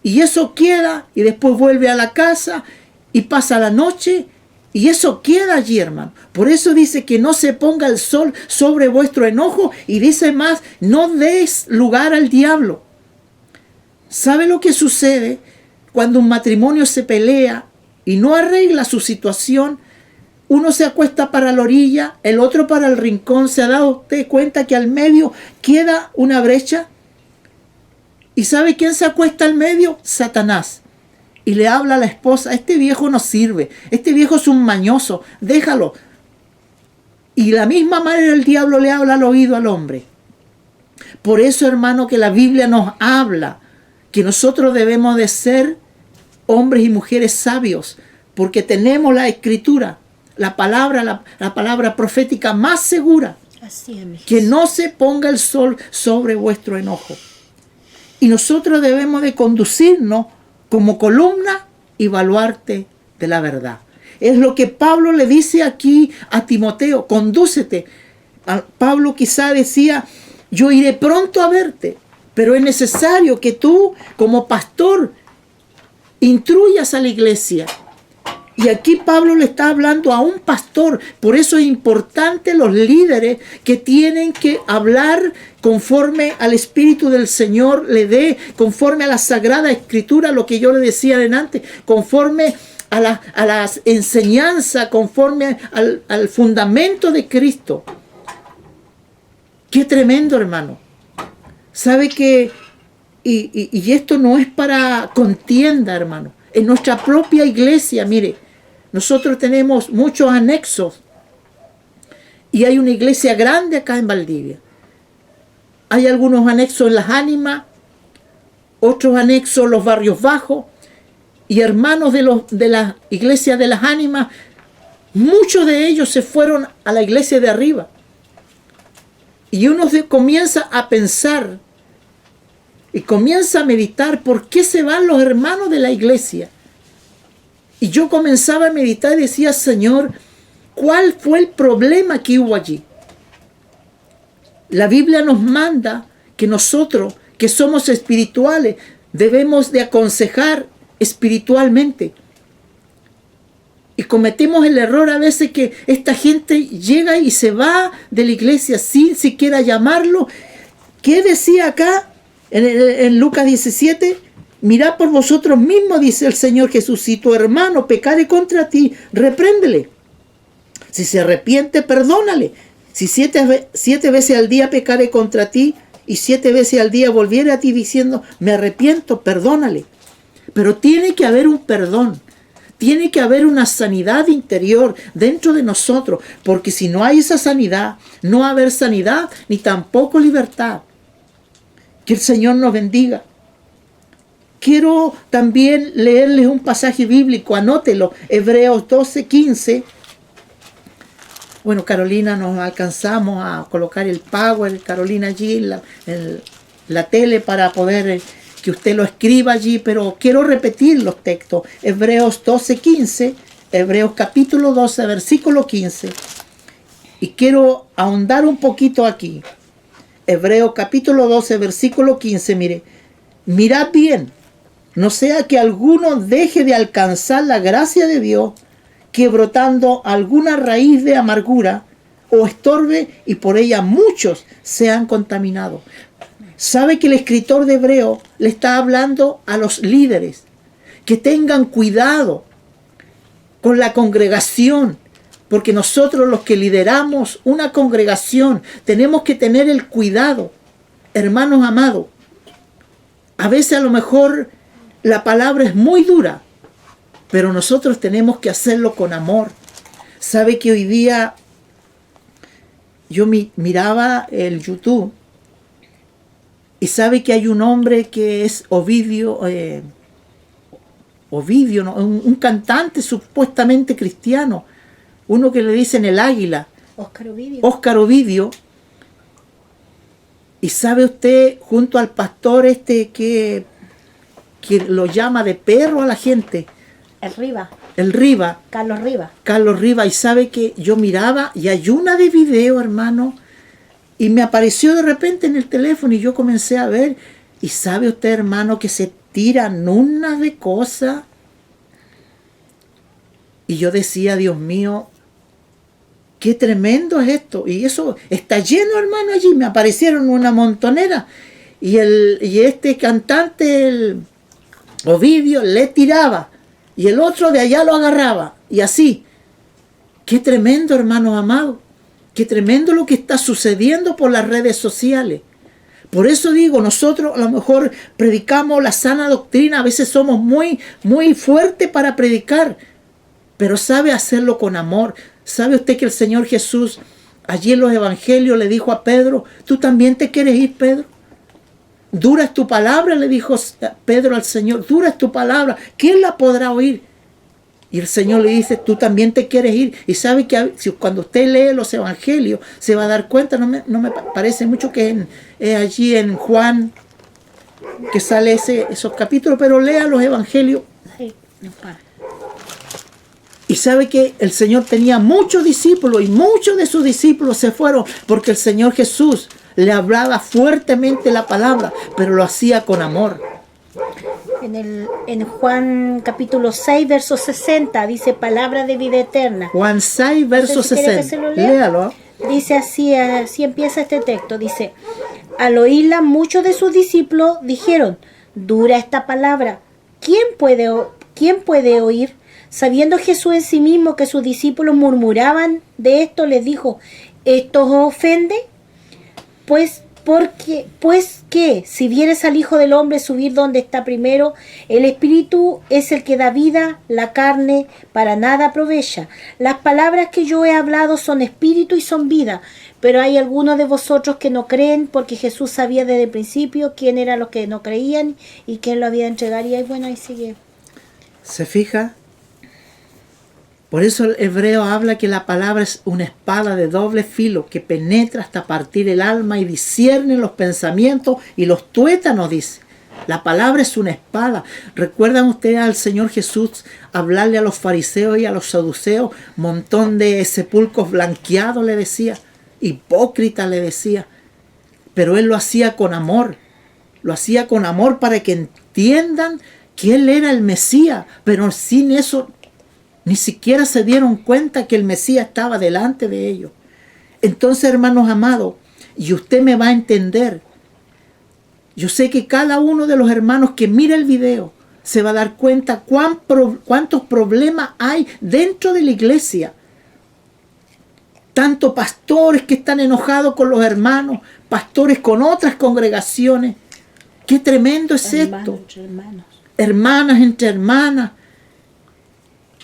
y eso queda, y después vuelve a la casa y pasa la noche y eso queda allí, hermano. Por eso dice que no se ponga el sol sobre vuestro enojo, y dice más, no deis lugar al diablo. ¿Sabe lo que sucede cuando un matrimonio se pelea y no arregla su situación? Uno se acuesta para la orilla, el otro para el rincón. ¿Se ha dado usted cuenta que al medio queda una brecha? ¿Y sabe quién se acuesta al medio? Satanás. Y le habla a la esposa, este viejo no sirve, este viejo es un mañoso, déjalo. Y la misma manera el diablo le habla al oído al hombre. Por eso, hermano, que la Biblia nos habla que nosotros debemos de ser hombres y mujeres sabios, porque tenemos la Escritura, la palabra profética más segura. Así es, mi Que Jesús. no se ponga el sol sobre vuestro enojo. Y nosotros debemos de conducirnos como columna y baluarte de la verdad. Es lo que Pablo le dice aquí a Timoteo, condúcete. Pablo quizá decía, yo iré pronto a verte, pero es necesario que tú, como pastor, instruyas a la iglesia. Y aquí Pablo le está hablando a un pastor. Por eso es importante los líderes que tienen que hablar conforme al Espíritu del Señor le dé, conforme a la Sagrada Escritura, lo que yo le decía adelante, conforme a las enseñanzas, conforme al fundamento de Cristo. Qué tremendo, hermano. Sabe que, y esto no es para contienda, hermano. En nuestra propia iglesia, mire, nosotros tenemos muchos anexos y hay una iglesia grande acá en Valdivia. Hay algunos anexos en Las Ánimas, otros anexos en los barrios bajos, y hermanos de la iglesia de Las Ánimas, muchos de ellos se fueron a la iglesia de arriba. Y uno comienza a pensar y comienza a meditar por qué se van los hermanos de la iglesia. Y yo comenzaba a meditar y decía, Señor, ¿cuál fue el problema que hubo allí? La Biblia nos manda que nosotros, que somos espirituales, debemos de aconsejar espiritualmente. Y cometemos el error a veces que esta gente llega y se va de la iglesia sin siquiera llamarlo. ¿Qué decía acá en Lucas 17? Mirad por vosotros mismos, dice el Señor Jesús, si tu hermano pecare contra ti, repréndele. Si se arrepiente, perdónale. Si siete veces al día pecare contra ti y 7 veces al día volviere a ti diciendo, me arrepiento, perdónale. Pero tiene que haber un perdón. Tiene que haber una sanidad interior dentro de nosotros, porque si no hay esa sanidad, no va a haber sanidad ni tampoco libertad. Que el Señor nos bendiga. Quiero también leerles un pasaje bíblico, anótelo, Hebreos 12:15. Bueno, Carolina, nos alcanzamos a colocar el power, Carolina allí en la tele para poder que usted lo escriba allí, pero quiero repetir los textos. Hebreos 12:15, Hebreos capítulo 12, versículo 15. Y quiero ahondar un poquito aquí. Hebreos capítulo 12, versículo 15, mire. Mirad bien, no sea que alguno deje de alcanzar la gracia de Dios, que brotando alguna raíz de amargura o estorbe y por ella muchos sean contaminados. Sabe que el escritor de Hebreo le está hablando a los líderes que tengan cuidado con la congregación, porque nosotros los que lideramos una congregación tenemos que tener el cuidado, hermanos amados. A veces a lo mejor la palabra es muy dura, pero nosotros tenemos que hacerlo con amor. Sabe que hoy día yo miraba el YouTube y sabe que hay un hombre que es Ovidio, ¿no? un cantante supuestamente cristiano, uno que le dicen el águila, Óscar Ovidio. Y sabe usted, junto al pastor que lo llama de perro a la gente, el Riva. Carlos Riva. Y sabe que yo miraba y hay una de video, hermano, y me apareció de repente en el teléfono y yo comencé a ver. Y sabe usted, hermano, que se tiran unas de cosas. Y yo decía, Dios mío, qué tremendo es esto. Y eso está lleno, hermano, allí. Me aparecieron una montonera. Y este cantante, el Ovidio, le tiraba. Y el otro de allá lo agarraba. Y así. Qué tremendo, hermanos amados. Qué tremendo lo que está sucediendo por las redes sociales. Por eso digo, nosotros a lo mejor predicamos la sana doctrina. A veces somos muy, muy fuertes para predicar. Pero sabe hacerlo con amor. ¿Sabe usted que el Señor Jesús, allí en los evangelios, le dijo a Pedro, ¿tú también te quieres ir, Pedro? Dura es tu palabra, le dijo Pedro al Señor, dura es tu palabra, ¿quién la podrá oír? Y el Señor le dice, tú también te quieres ir. Y sabe que cuando usted lee los evangelios, se va a dar cuenta, no me parece mucho que es allí en Juan, que sale esos capítulos, pero lea los evangelios. Sí. Y sabe que el Señor tenía muchos discípulos y muchos de sus discípulos se fueron porque el Señor Jesús le hablaba fuertemente la palabra, pero lo hacía con amor. En Juan capítulo 6, verso 60, dice palabra de vida eterna. Juan 6, verso 60. Léalo. Dice así empieza este texto. Dice, al oírla muchos de sus discípulos dijeron, dura esta palabra, ¿quién puede oír? Sabiendo Jesús en sí mismo que sus discípulos murmuraban de esto, les dijo, ¿esto os ofende? Pues que si vieres al Hijo del Hombre subir donde está primero, el Espíritu es el que da vida, la carne para nada aprovecha. Las palabras que yo he hablado son espíritu y son vida, pero hay algunos de vosotros que no creen, porque Jesús sabía desde el principio quién eran los que no creían y quién lo había de entregar. Y bueno, ahí sigue. ¿Se fija? Por eso el hebreo habla que la palabra es una espada de doble filo que penetra hasta partir el alma y discierne los pensamientos y los tuétanos, dice. La palabra es una espada. ¿Recuerdan ustedes al Señor Jesús hablarle a los fariseos y a los saduceos? Montón de sepulcros blanqueados le decía. Hipócrita le decía. Pero Él lo hacía con amor. Lo hacía con amor para que entiendan que Él era el Mesías. Pero sin eso Ni siquiera se dieron cuenta que el Mesías estaba delante de ellos. Entonces, hermanos amados, y usted me va a entender, yo sé que cada uno de los hermanos que mira el video se va a dar cuenta cuántos problemas hay dentro de la iglesia. Tanto pastores que están enojados con los hermanos, pastores con otras congregaciones. Qué tremendo es esto. Entre hermanos. Hermanas entre hermanas.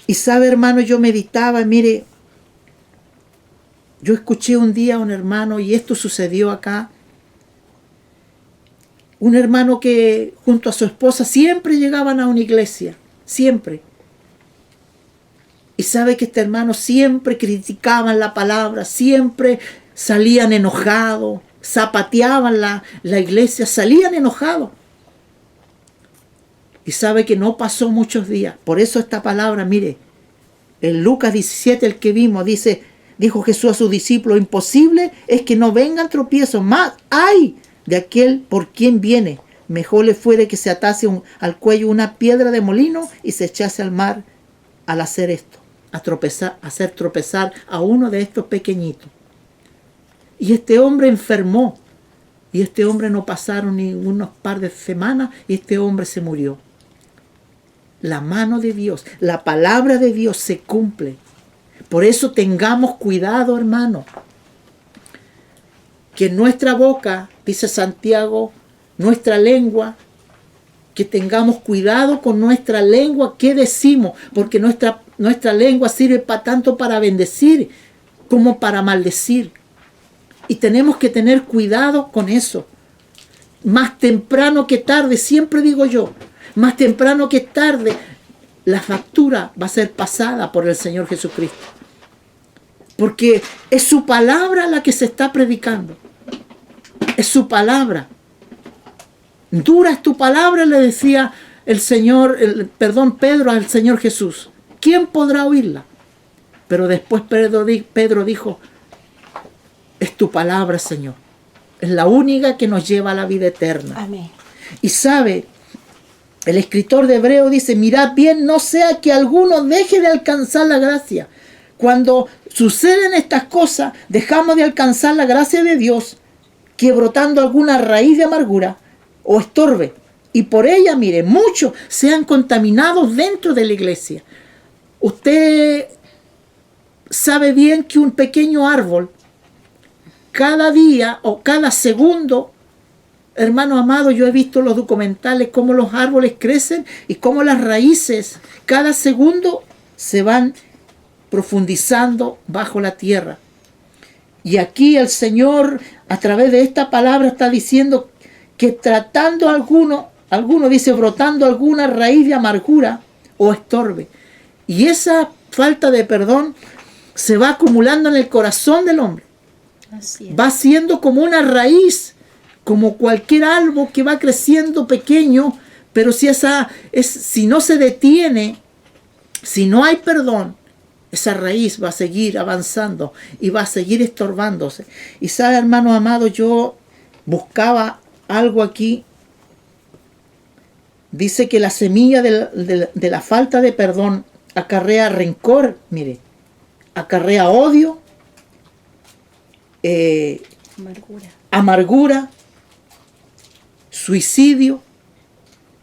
Y sabe, hermano, yo meditaba, mire, yo escuché un día a un hermano, y esto sucedió acá, un hermano que junto a su esposa siempre llegaban a una iglesia, siempre. Y sabe que este hermano siempre criticaban la palabra, siempre salían enojados, zapateaban la iglesia, salían enojados. Y sabe que no pasó muchos días. Por eso esta palabra, mire, en Lucas 17, el que vimos, dijo Jesús a sus discípulos, imposible es que no vengan tropiezos, más ¡ay! De aquel por quien viene. Mejor le fuere que se atase al cuello una piedra de molino y se echase al mar al hacer esto, hacer tropezar a uno de estos pequeñitos. Y este hombre enfermó, y este hombre no pasaron ni unos par de semanas, y este hombre se murió. La mano de Dios, la palabra de Dios se cumple. Por eso tengamos cuidado, hermano. Que nuestra boca, dice Santiago, nuestra lengua, que tengamos cuidado con nuestra lengua, qué decimos, porque nuestra lengua sirve tanto para bendecir como para maldecir. Y tenemos que tener cuidado con eso. Más temprano que tarde, siempre digo yo, más temprano que tarde, la factura va a ser pasada por el Señor Jesucristo. Porque es su palabra la que se está predicando. Es su palabra. Dura es tu palabra, le decía Pedro al Señor Jesús. ¿Quién podrá oírla? Pero después Pedro dijo, es tu palabra, Señor. Es la única que nos lleva a la vida eterna. Amén. Y sabe, el escritor de Hebreo dice, mirad bien, no sea que alguno deje de alcanzar la gracia. Cuando suceden estas cosas, dejamos de alcanzar la gracia de Dios, que brotando alguna raíz de amargura o estorbe. Y por ella, mire, muchos sean contaminados dentro de la iglesia. Usted sabe bien que un pequeño árbol, cada día o cada segundo, hermano amado, yo he visto los documentales, cómo los árboles crecen y cómo las raíces cada segundo se van profundizando bajo la tierra. Y aquí el Señor, a través de esta palabra, está diciendo que tratando alguno dice, brotando alguna raíz de amargura o estorbe. Y esa falta de perdón se va acumulando en el corazón del hombre. Así es. Va siendo como una raíz, como cualquier árbol que va creciendo pequeño, pero si no se detiene, si no hay perdón, esa raíz va a seguir avanzando y va a seguir estorbándose. Y sabe, hermano amado, yo buscaba algo aquí. Dice que la semilla de la falta de perdón acarrea rencor, mire, acarrea odio, amargura, suicidio.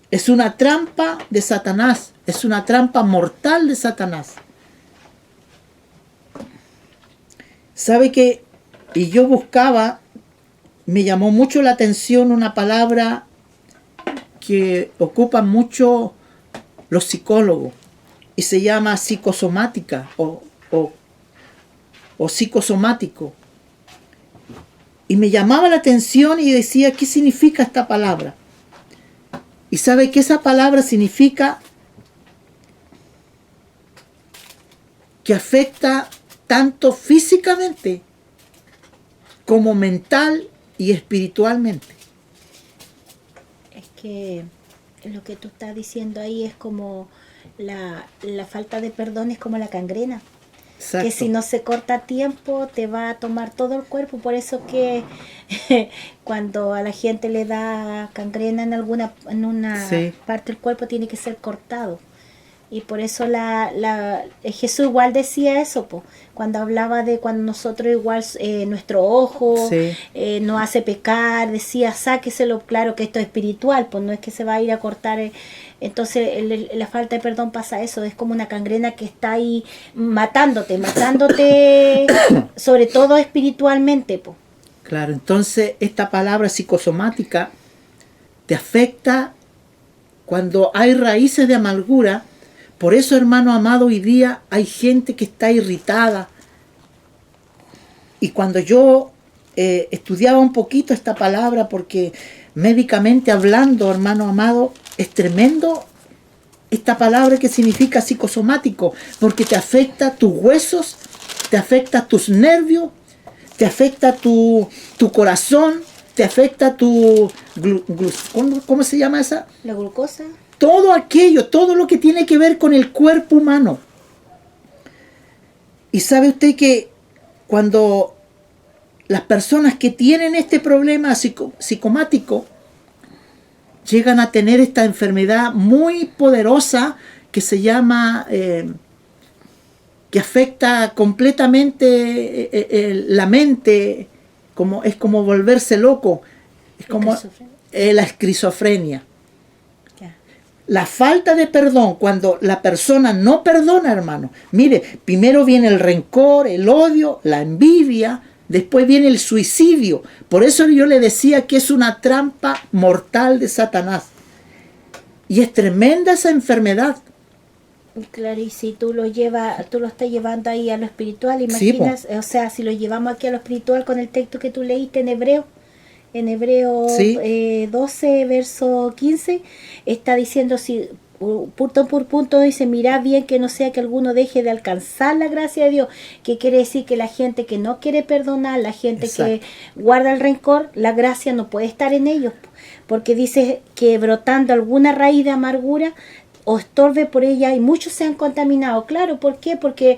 Es una trampa de Satanás, es una trampa mortal de Satanás. ¿Sabe qué? Y yo buscaba, me llamó mucho la atención una palabra que ocupan mucho los psicólogos y se llama psicosomática o psicosomático. Y me llamaba la atención y decía, ¿qué significa esta palabra? Y sabe que esa palabra significa que afecta tanto físicamente como mental y espiritualmente. Es que lo que tú estás diciendo ahí es como la falta de perdón es como la gangrena. Exacto. Que si no se corta a tiempo te va a tomar todo el cuerpo. Por eso que cuando a la gente le da gangrena en una sí, parte del cuerpo tiene que ser cortado. Y por eso Jesús igual decía eso, po, cuando hablaba de cuando nosotros igual nuestro ojo Sí. nos hace pecar, decía sáqueselo, claro que esto es espiritual, pues no es que se va a ir a cortar. Entonces la falta de perdón pasa eso, es como una gangrena que está ahí matándote, sobre todo espiritualmente, po. Claro, entonces esta palabra psicosomática te afecta cuando hay raíces de amargura. Por eso, hermano amado, hoy día hay gente que está irritada. Y cuando yo estudiaba un poquito esta palabra, porque médicamente hablando, hermano amado, es tremendo esta palabra que significa psicosomático, porque te afecta tus huesos, te afecta tus nervios, te afecta tu corazón, te afecta ¿cómo se llama esa? La glucosa. Todo aquello, todo lo que tiene que ver con el cuerpo humano. Y sabe usted que cuando las personas que tienen este problema psicomático llegan a tener esta enfermedad muy poderosa que se llama, que afecta completamente la mente, es como volverse loco, es como la esquizofrenia. La falta de perdón, cuando la persona no perdona, hermano. Mire, primero viene el rencor, el odio, la envidia, después viene el suicidio. Por eso yo le decía que es una trampa mortal de Satanás. Y es tremenda esa enfermedad. Claro, y si tú lo estás llevando ahí a lo espiritual, imaginas, Sí, o sea, si lo llevamos aquí a lo espiritual con el texto que tú leíste en Hebreo Sí. 12, verso 15, está diciendo, si punto por punto dice, mirad bien que no sea que alguno deje de alcanzar la gracia de Dios, que quiere decir que la gente que no quiere perdonar, la gente Exacto. que guarda el rencor, la gracia no puede estar en ellos, porque dice que brotando alguna raíz de amargura o estorbe por ella y muchos se han contaminado. Claro, ¿por qué? Porque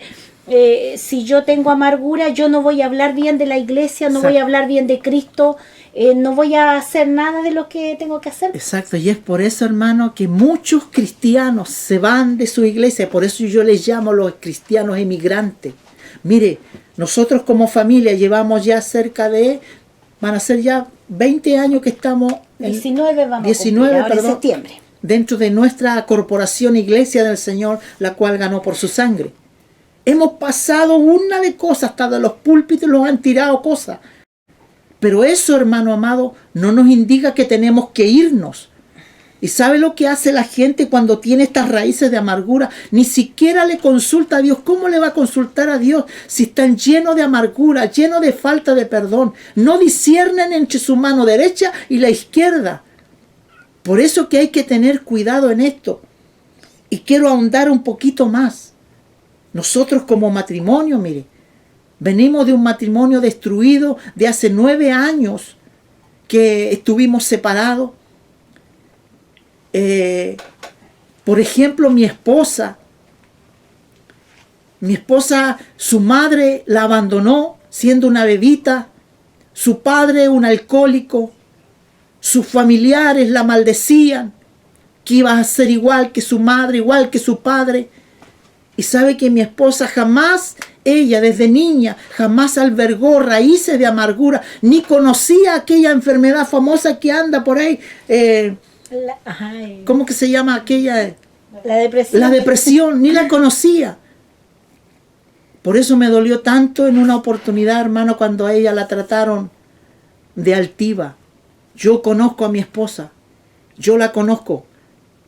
si yo tengo amargura, yo no voy a hablar bien de la iglesia, no voy a hablar bien de Cristo, no voy a hacer nada de lo que tengo que hacer. Exacto, y es por eso, hermano, que muchos cristianos se van de su iglesia. Por eso yo les llamo a los cristianos emigrantes. Mire, nosotros como familia llevamos ya van a ser ya 20 años que estamos 19 vamos 19, a cumplir, ahora perdón, en septiembre. dentro de nuestra corporación Iglesia del Señor, la cual ganó por su sangre. Hemos pasado una de cosas, hasta de los púlpitos nos han tirado cosas. Pero eso, hermano amado, no nos indica que tenemos que irnos. ¿Y sabe lo que hace la gente cuando tiene estas raíces de amargura? Ni siquiera le consulta a Dios. ¿Cómo le va a consultar a Dios si están llenos de amargura, llenos de falta de perdón? No disciernen entre su mano derecha y la izquierda. Por eso que hay que tener cuidado en esto. Y quiero ahondar un poquito más. Nosotros como matrimonio, mire, venimos de un matrimonio destruido de hace 9 años que estuvimos separados. Por ejemplo, mi esposa, su madre la abandonó siendo una bebita, su padre un alcohólico, sus familiares la maldecían, que iba a ser igual que su madre, igual que su padre. Y sabe que mi esposa jamás, ella desde niña, jamás albergó raíces de amargura, ni conocía aquella enfermedad famosa que anda por ahí. ¿Cómo que se llama aquella? La depresión. La depresión, ni la conocía. Por eso me dolió tanto en una oportunidad, hermano, cuando a ella la trataron de altiva. Yo conozco a mi esposa, yo la conozco,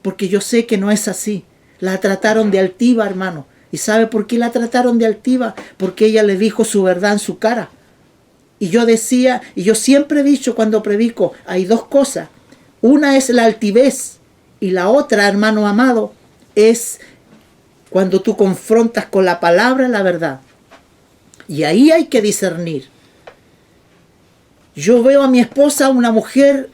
porque yo sé que no es así. La trataron de altiva, hermano. ¿Y sabe por qué la trataron de altiva? Porque ella le dijo su verdad en su cara. Y yo decía, y yo siempre he dicho cuando predico, hay dos cosas. Una es la altivez y la otra, hermano amado, es cuando tú confrontas con la palabra la verdad. Y ahí hay que discernir. Yo veo a mi esposa una mujer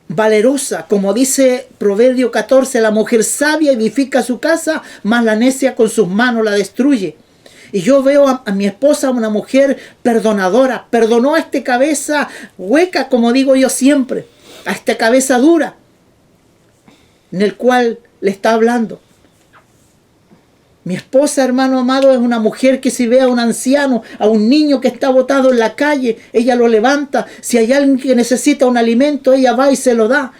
valerosa, como dice Proverbio 14, la mujer sabia edifica su casa, mas la necia con sus manos la destruye. Y yo veo a mi esposa una mujer perdonadora, perdonó a esta cabeza hueca, como digo yo siempre, a esta cabeza dura, en el cual le está hablando. Mi esposa, hermano amado, es una mujer que si ve a un anciano, a un niño que está botado en la calle, ella lo levanta. Si hay alguien que necesita un alimento, ella va y se lo da.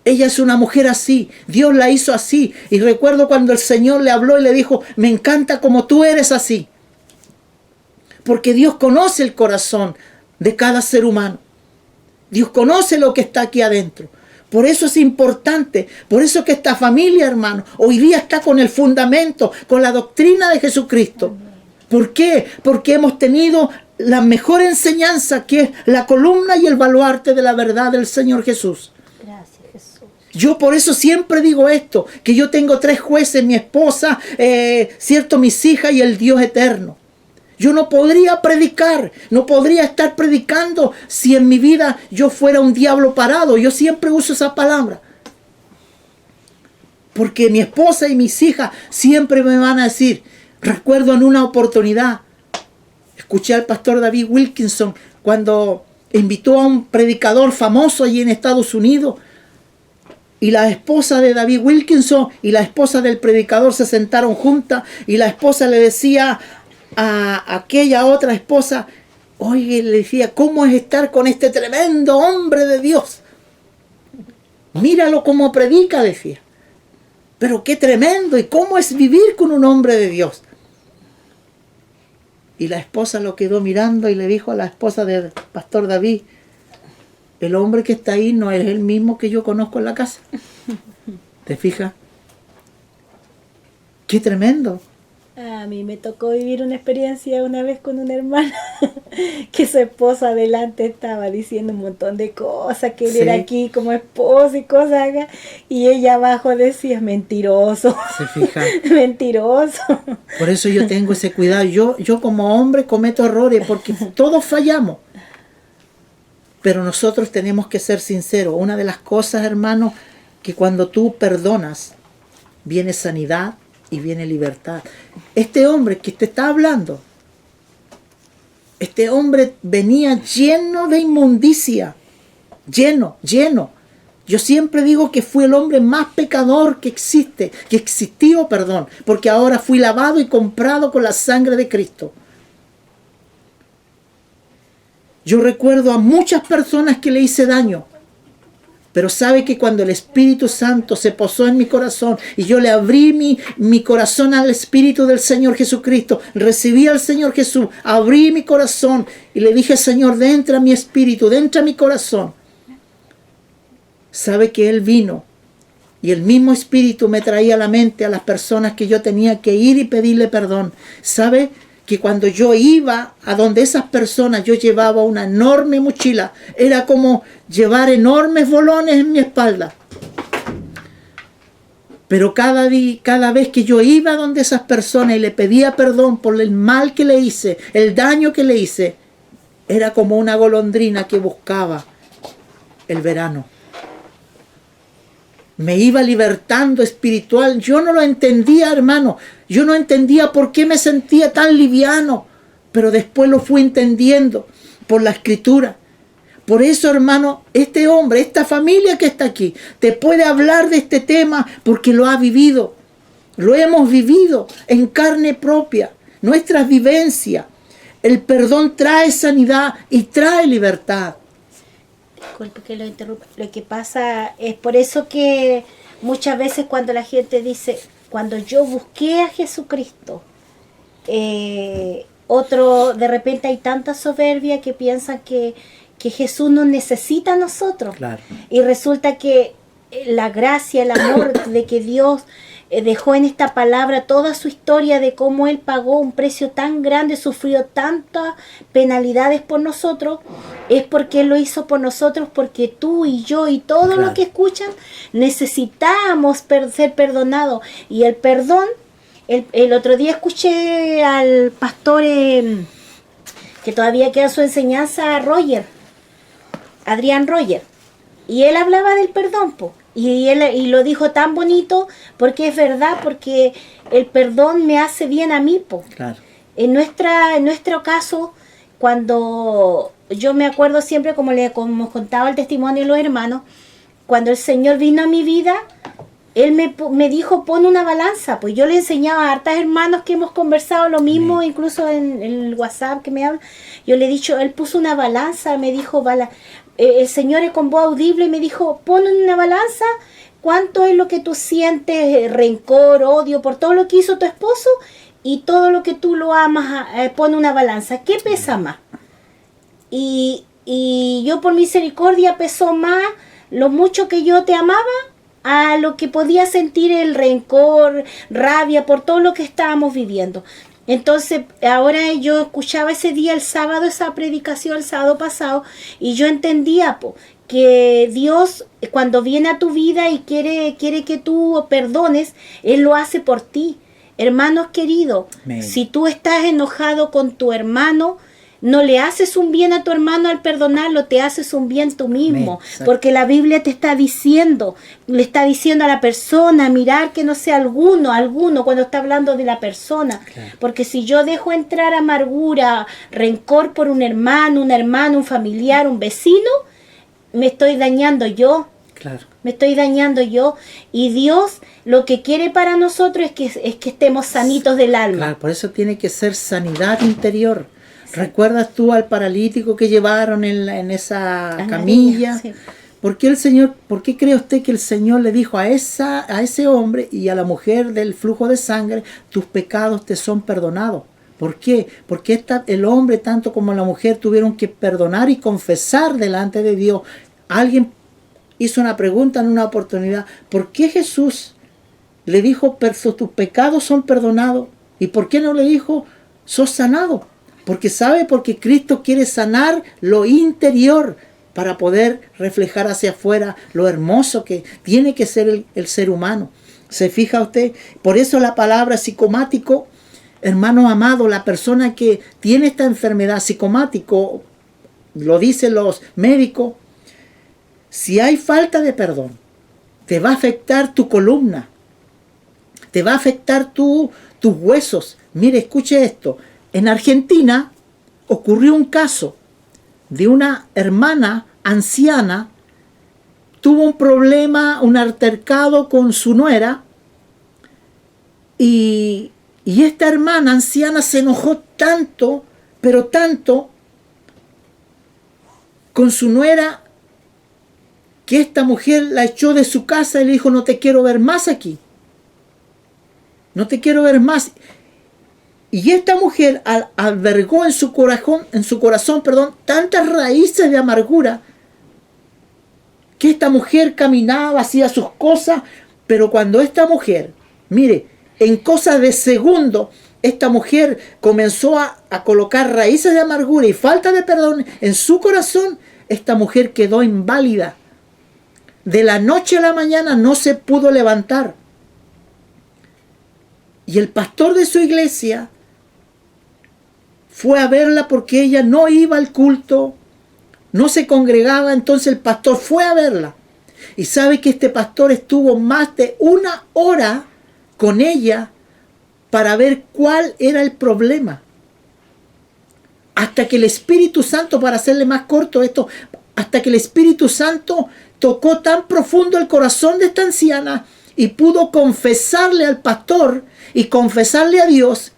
Ella es una mujer así. Dios la hizo así. Y recuerdo cuando el Señor le habló y le dijo, me encanta como tú eres así. Porque Dios conoce el corazón de cada ser humano. Dios conoce lo que está aquí adentro. Por eso es importante, por eso que esta familia, hermano, hoy día está con el fundamento, con la doctrina de Jesucristo. ¿Por qué? Porque hemos tenido la mejor enseñanza, que es la columna y el baluarte de la verdad del Señor Jesús. Gracias, Jesús. Yo por eso siempre digo esto, que yo tengo 3 jueces, mi esposa, cierto, mis hijas y el Dios eterno. Yo no podría predicar, no podría estar predicando si en mi vida yo fuera un diablo parado. Yo siempre uso esa palabra. Porque mi esposa y mis hijas siempre me van a decir, recuerdo en una oportunidad, escuché al pastor David Wilkinson cuando invitó a un predicador famoso allí en Estados Unidos, y la esposa de David Wilkinson y la esposa del predicador se sentaron juntas, y la esposa le decía a aquella otra esposa, oye, le decía, ¿cómo es estar con este tremendo hombre de Dios? Míralo cómo predica, decía. Pero qué tremendo, ¿y cómo es vivir con un hombre de Dios? Y la esposa lo quedó mirando y le dijo a la esposa del pastor David, el hombre que está ahí no es el mismo que yo conozco en la casa. ¿Te fijas? Qué tremendo. A mí me tocó vivir una experiencia una vez con una hermana que su esposa adelante estaba diciendo un montón de cosas, que él era aquí como esposo y cosas acá, y ella abajo decía, mentiroso. ¿Se fija? Mentiroso. Por eso yo tengo ese cuidado. Yo como hombre cometo errores porque todos fallamos. Pero nosotros tenemos que ser sinceros. Una de las cosas, hermano, que cuando tú perdonas, viene sanidad y viene libertad. Este hombre que te está hablando, este hombre venía lleno de inmundicia, lleno. Yo siempre digo que fui el hombre más pecador que existió, porque ahora fui lavado y comprado con la sangre de Cristo. Yo recuerdo a muchas personas que le hice daño. Pero sabe que cuando el Espíritu Santo se posó en mi corazón y yo le abrí mi corazón al Espíritu del Señor Jesucristo, recibí al Señor Jesús, abrí mi corazón y le dije, Señor, entra mi espíritu, entra mi corazón. Sabe que Él vino y el mismo Espíritu me traía a la mente a las personas que yo tenía que ir y pedirle perdón. Sabe que cuando yo iba a donde esas personas, yo llevaba una enorme mochila. Era como llevar enormes bolones en mi espalda. Pero cada vez que yo iba donde esas personas y le pedía perdón por el mal que le hice, el daño que le hice, era como una golondrina que buscaba el verano. Me iba libertando espiritual. Yo no lo entendía, hermano. Yo no entendía por qué me sentía tan liviano. Pero después lo fui entendiendo por la Escritura. Por eso, hermano, este hombre, esta familia que está aquí, te puede hablar de este tema porque lo ha vivido. Lo hemos vivido en carne propia. Nuestras vivencias. El perdón trae sanidad y trae libertad. Disculpe que lo interrumpa. Lo que pasa es por eso que muchas veces cuando la gente dice, cuando yo busqué a Jesucristo, de repente hay tanta soberbia que piensan que Jesús nos necesita a nosotros. Claro. Y resulta que la gracia, el amor de que Dios dejó en esta palabra toda su historia de cómo Él pagó un precio tan grande, sufrió tantas penalidades por nosotros, es porque Él lo hizo por nosotros, porque tú y yo y todos los que escuchan necesitamos ser perdonados. Y el perdón, el otro día escuché al pastor que todavía queda su enseñanza, Adrián Roger, y él hablaba del perdón, y lo dijo tan bonito, porque es verdad, porque el perdón me hace bien a mí, Claro. En nuestro caso, cuando yo me acuerdo siempre, como contaba el testimonio de los hermanos, cuando el Señor vino a mi vida, él me dijo, pon una balanza. Pues yo le enseñaba a hartas hermanos que hemos conversado lo mismo, incluso en el WhatsApp que me habla. Yo le he dicho, él puso una balanza, me dijo, el Señor es con voz audible, y me dijo, pon en una balanza cuánto es lo que tú sientes, rencor, odio, por todo lo que hizo tu esposo, y todo lo que tú lo amas, pon una balanza. ¿Qué pesa más? Y yo por misericordia pesó más lo mucho que yo te amaba a lo que podía sentir el rencor, rabia por todo lo que estábamos viviendo. Entonces ahora yo escuchaba ese día, el sábado, esa predicación el sábado pasado, y yo entendía que Dios cuando viene a tu vida y quiere que tú perdones, Él lo hace por ti. Hermanos queridos, si tú estás enojado con tu hermano, no le haces un bien a tu hermano al perdonarlo, te haces un bien tú mismo. Porque la Biblia te está diciendo, le está diciendo a la persona, mirar que no sea alguno, cuando está hablando de la persona. Claro. Porque si yo dejo entrar amargura, rencor por un hermano, un familiar, un vecino, me estoy dañando yo. Claro. Me estoy dañando yo. Y Dios lo que quiere para nosotros es que estemos sanitos del alma. Claro, por eso tiene que ser sanidad interior. ¿Recuerdas tú al paralítico que llevaron en esa camilla? Sí. ¿Por qué cree usted que el Señor le dijo a ese hombre y a la mujer del flujo de sangre, tus pecados te son perdonados? ¿Por qué? Porque el hombre tanto como la mujer tuvieron que perdonar y confesar delante de Dios. Alguien hizo una pregunta en una oportunidad, ¿por qué Jesús le dijo, tus pecados son perdonados? ¿Y por qué no le dijo, sos sanado? Porque Cristo quiere sanar lo interior para poder reflejar hacia afuera lo hermoso que tiene que ser el ser humano. ¿Se fija usted? Por eso la palabra psicomático, hermano amado, la persona que tiene esta enfermedad psicomático, lo dicen los médicos, si hay falta de perdón, te va a afectar tu columna, te va a afectar tus huesos. Mire, escuche esto. En Argentina ocurrió un caso de una hermana anciana, tuvo un problema, un altercado con su nuera, y esta hermana anciana se enojó tanto, pero tanto, con su nuera, que esta mujer la echó de su casa y le dijo, no te quiero ver más aquí. No te quiero ver más. Y esta mujer albergó en su corazón, tantas raíces de amargura, que esta mujer caminaba, hacía sus cosas, pero cuando esta mujer, mire, en cosas de segundo, esta mujer comenzó a colocar raíces de amargura y falta de perdón en su corazón, esta mujer quedó inválida. De la noche a la mañana no se pudo levantar. Y el pastor de su iglesia fue a verla porque ella no iba al culto, no se congregaba, entonces el pastor fue a verla. Y sabe que este pastor estuvo más de 1 hora con ella para ver cuál era el problema. Hasta que el Espíritu Santo, para hacerle más corto esto, hasta que el Espíritu Santo tocó tan profundo el corazón de esta anciana y pudo confesarle al pastor y confesarle a Dios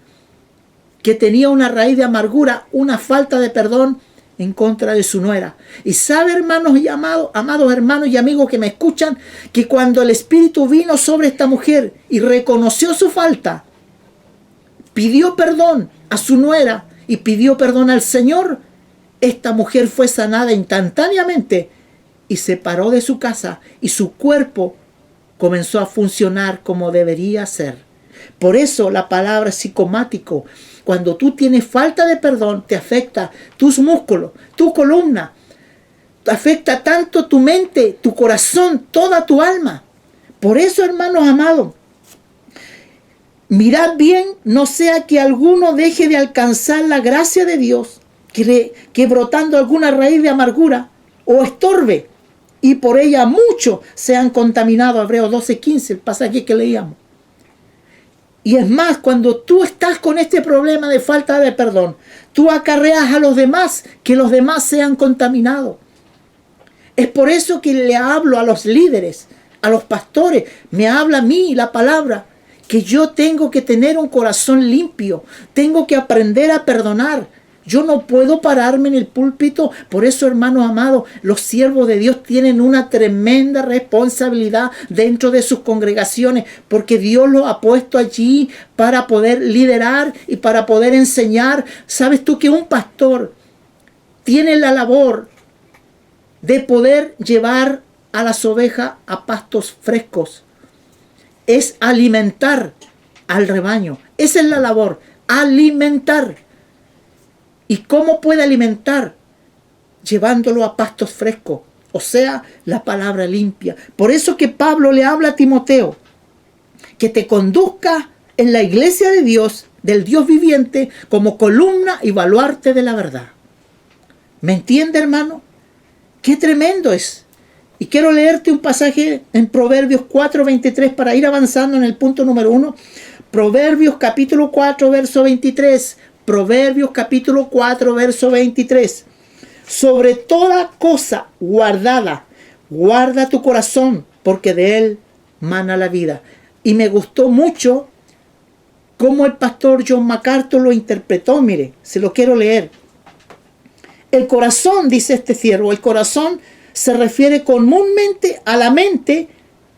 que tenía una raíz de amargura, una falta de perdón en contra de su nuera. Y sabe, hermanos y amados hermanos y amigos que me escuchan, que cuando el Espíritu vino sobre esta mujer y reconoció su falta, pidió perdón a su nuera y pidió perdón al Señor, esta mujer fue sanada instantáneamente y se paró de su casa y su cuerpo comenzó a funcionar como debería ser. Por eso la palabra psicomático, cuando tú tienes falta de perdón, te afecta tus músculos, tu columna, te afecta tanto tu mente, tu corazón, toda tu alma. Por eso, hermanos amados, mirad bien, no sea que alguno deje de alcanzar la gracia de Dios, que brotando alguna raíz de amargura o estorbe, y por ella muchos sean contaminados. Hebreos 12:15, el pasaje que leíamos. Y es más, cuando tú estás con este problema de falta de perdón, tú acarreas a los demás, que los demás sean contaminados. Es por eso que le hablo a los líderes, a los pastores, me habla a mí la palabra, que yo tengo que tener un corazón limpio, tengo que aprender a perdonar. Yo no puedo pararme en el púlpito. Por eso, hermanos amados, los siervos de Dios tienen una tremenda responsabilidad dentro de sus congregaciones, porque Dios los ha puesto allí para poder liderar y para poder enseñar. ¿Sabes tú que un pastor tiene la labor de poder llevar a las ovejas a pastos frescos? Es alimentar al rebaño. Esa es la labor, alimentar. ¿Y cómo puede alimentar? Llevándolo a pastos frescos, o sea, la palabra limpia. Por eso que Pablo le habla a Timoteo, que te conduzca en la iglesia de Dios, del Dios viviente, como columna y baluarte de la verdad. ¿Me entiende, hermano? ¡Qué tremendo es! Y quiero leerte un pasaje en Proverbios 4:23 para ir avanzando en el punto número 1. Proverbios capítulo 4, verso 23. Proverbios capítulo 4, verso 23. Sobre toda cosa guardada, guarda tu corazón, porque de él mana la vida. Y me gustó mucho cómo el pastor John MacArthur lo interpretó. Mire, se lo quiero leer. El corazón, dice este siervo, el corazón se refiere comúnmente a la mente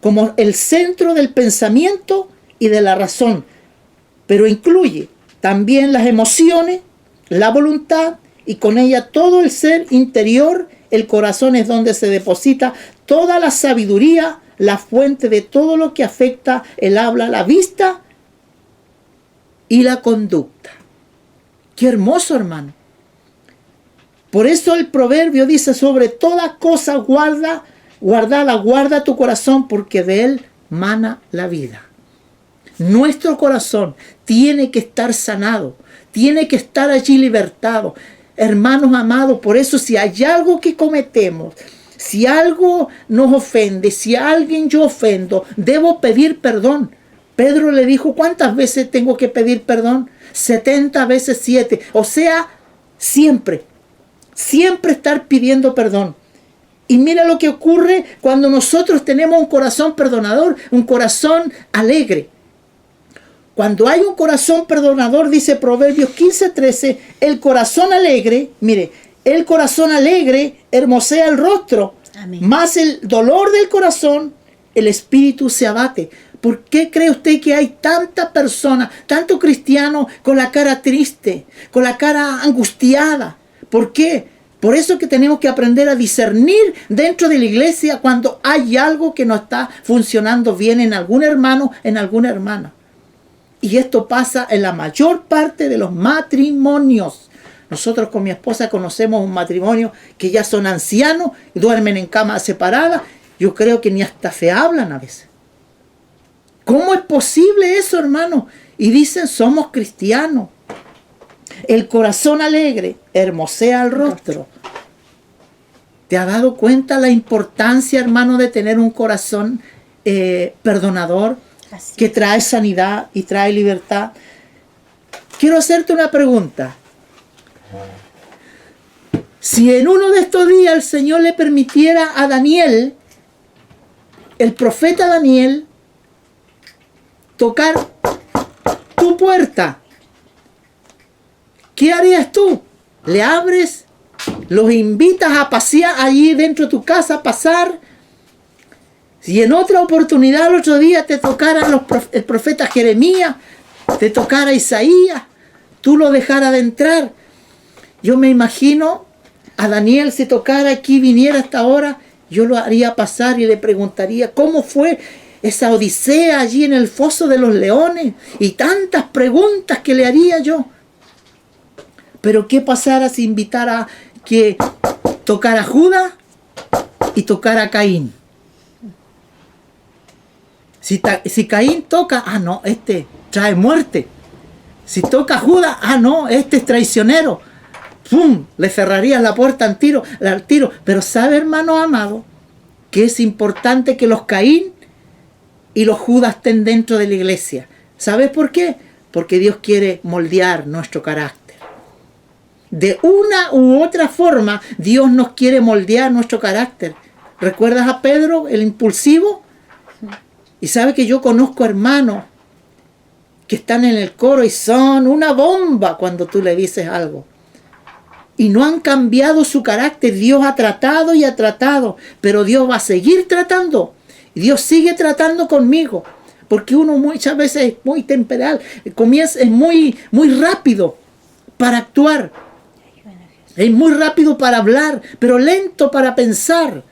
como el centro del pensamiento y de la razón, pero incluye también las emociones, la voluntad y con ella todo el ser interior. El corazón es donde se deposita toda la sabiduría, la fuente de todo lo que afecta el habla, la vista y la conducta. Qué hermoso, hermano. Por eso el proverbio dice: sobre toda cosa guarda tu corazón, porque de él mana la vida. Nuestro corazón tiene que estar sanado, tiene que estar allí libertado. Hermanos amados, por eso si hay algo que cometemos, si algo nos ofende, si a alguien yo ofendo, debo pedir perdón. Pedro le dijo: ¿cuántas veces tengo que pedir perdón? 70 veces 7. O sea, siempre estar pidiendo perdón. Y mira lo que ocurre cuando nosotros tenemos un corazón perdonador, un corazón alegre. Cuando hay un corazón perdonador, dice Proverbios 15:13, el corazón alegre, mire, el corazón alegre hermosea el rostro. Amén. Más el dolor del corazón, el espíritu se abate. ¿Por qué cree usted que hay tanta persona, tanto cristiano con la cara triste, con la cara angustiada? ¿Por qué? Por eso que tenemos que aprender a discernir dentro de la iglesia cuando hay algo que no está funcionando bien en algún hermano, en alguna hermana. Y esto pasa en la mayor parte de los matrimonios. Nosotros con mi esposa conocemos un matrimonio que ya son ancianos, duermen en camas separadas. Yo creo que ni hasta se hablan a veces. ¿Cómo es posible eso, hermano? Y dicen: somos cristianos. El corazón alegre hermosea el rostro. ¿Te has dado cuenta la importancia, hermano, de tener un corazón perdonador? Que trae sanidad y trae libertad. Quiero hacerte una pregunta. Si en uno de estos días el Señor le permitiera a Daniel, el profeta Daniel, tocar tu puerta, ¿qué harías tú? ¿Le abres? ¿Los invitas a pasear allí dentro de tu casa, a pasar? Si en otra oportunidad, el otro día, te tocara el profeta Jeremías, te tocara Isaías, tú lo dejaras de entrar. Yo me imagino a Daniel, si tocara aquí, viniera hasta ahora, yo lo haría pasar y le preguntaría cómo fue esa odisea allí en el foso de los leones, y tantas preguntas que le haría yo. Pero ¿qué pasara si invitara que tocara Judas y tocara Caín? Si Caín toca, no, este trae muerte. Si toca Judas, no, este es traicionero. ¡Pum! Le cerrarías la puerta al tiro. Pero sabe, hermano amado, que es importante que los Caín y los Judas estén dentro de la iglesia. ¿Sabes por qué? Porque Dios quiere moldear nuestro carácter. De una u otra forma, Dios nos quiere moldear nuestro carácter. ¿Recuerdas a Pedro, el impulsivo? Y sabe que yo conozco hermanos que están en el coro y son una bomba cuando tú le dices algo. Y no han cambiado su carácter. Dios ha tratado y ha tratado, pero Dios va a seguir tratando. Y Dios sigue tratando conmigo. Porque uno muchas veces es muy temperal, es muy rápido para actuar. Es muy rápido para hablar, pero lento para pensar.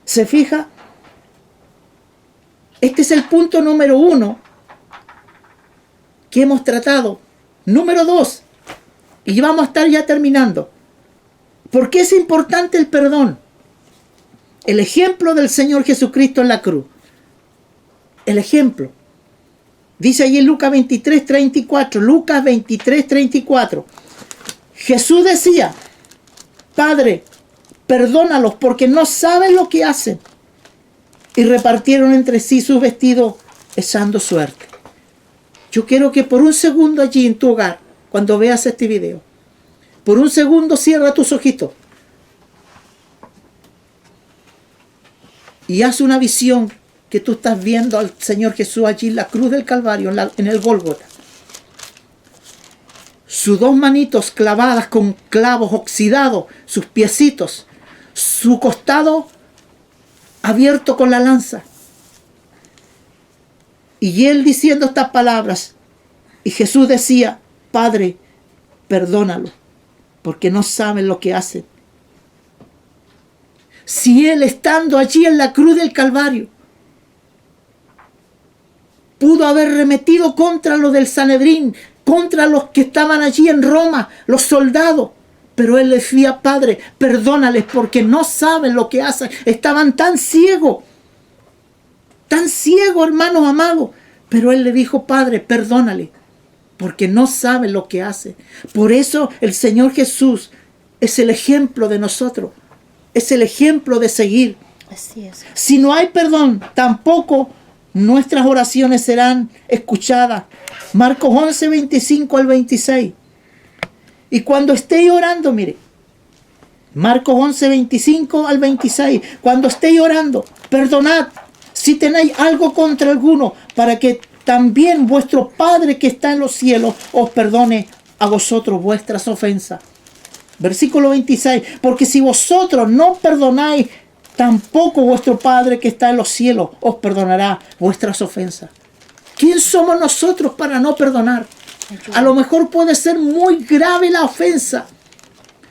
¿Se fija? Este es el punto número 1 que hemos tratado. Número 2. Y vamos a estar ya terminando. ¿Por qué es importante el perdón? El ejemplo del Señor Jesucristo en la cruz. El ejemplo. Dice allí en Lucas 23:34. Lucas 23:34. Jesús decía: Padre, perdónalos porque no saben lo que hacen. Y repartieron entre sí sus vestidos echando suerte. Yo quiero que por un segundo allí en tu hogar, cuando veas este video, por un segundo cierra tus ojitos y haz una visión que tú estás viendo al Señor Jesús allí en la cruz del Calvario, en el Gólgota. Sus 2 manitos clavadas con clavos oxidados, sus piecitos, su costado abierto con la lanza. Y él diciendo estas palabras, y Jesús decía: Padre, perdónalo, porque no saben lo que hacen. Si él, estando allí en la cruz del Calvario, pudo haber remetido contra los del Sanedrín, contra los que estaban allí en Roma, los soldados, pero él les decía: Padre, perdónales porque no saben lo que hacen. Estaban tan ciegos, hermanos amados, pero él le dijo: Padre, perdónale porque no saben lo que hacen. Por eso el Señor Jesús es el ejemplo de nosotros, es el ejemplo de seguir. Así es. Si no hay perdón, tampoco nuestras oraciones serán escuchadas. Marcos 11, 25 al 26. Y cuando estéis orando, mire, Marcos 11, 25 al 26. Cuando estéis orando, perdonad si tenéis algo contra alguno, para que también vuestro Padre que está en los cielos os perdone a vosotros vuestras ofensas. Versículo 26. Porque si vosotros no perdonáis, tampoco vuestro Padre que está en los cielos os perdonará vuestras ofensas. ¿Quién somos nosotros para no perdonar? A lo mejor puede ser muy grave la ofensa,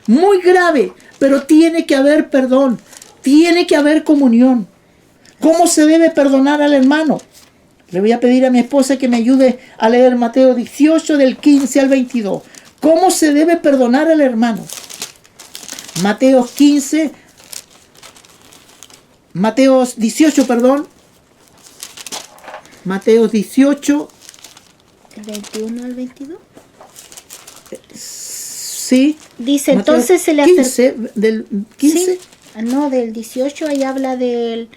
muy grave, pero tiene que haber perdón, tiene que haber comunión. ¿Cómo se debe perdonar al hermano? Le voy a pedir a mi esposa que me ayude a leer Mateo 18 del 15 al 22. ¿Cómo se debe perdonar al hermano? Mateo 18, perdón. Mateo 18. ¿El 21 al 22? Sí. Dice, Mateo entonces se le 15, ¿del 15? ¿Sí? No, del 18, ahí habla de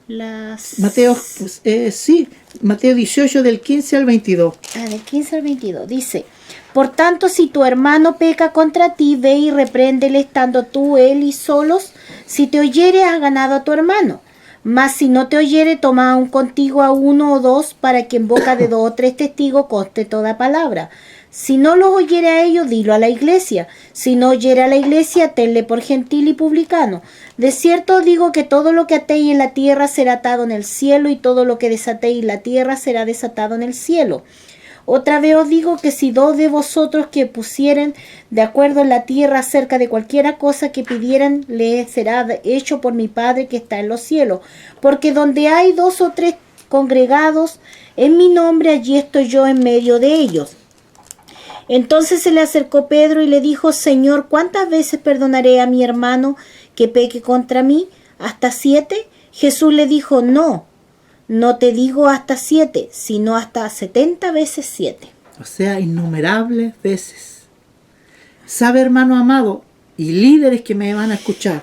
las... Mateo, sí, Mateo 18 del 15 al 22. Del 15 al 22. Dice, por tanto, si tu hermano peca contra ti, ve y repréndele estando tú, él y solos. Si te oyere, has ganado a tu hermano. Mas si no te oyere, toma aún contigo a 1 o 2, para que en boca de 2 o 3 testigos conste toda palabra. Si no los oyere a ellos, dilo a la iglesia. Si no oyere a la iglesia, tenle por gentil y publicano. De cierto os digo que todo lo que atéis en la tierra será atado en el cielo, y todo lo que desatéis en la tierra será desatado en el cielo. Otra vez os digo que si 2 de vosotros que pusieren de acuerdo en la tierra acerca de cualquiera cosa que pidieran, le será hecho por mi Padre que está en los cielos. Porque donde hay 2 o 3 congregados en mi nombre, allí estoy yo en medio de ellos. Entonces se le acercó Pedro y le dijo, Señor, ¿cuántas veces perdonaré a mi hermano que peque contra mí? ¿Hasta 7? Jesús le dijo, no te digo hasta 7, sino hasta 70 veces 7. O sea, innumerables veces. ¿Sabe, hermano amado? Y líderes que me van a escuchar.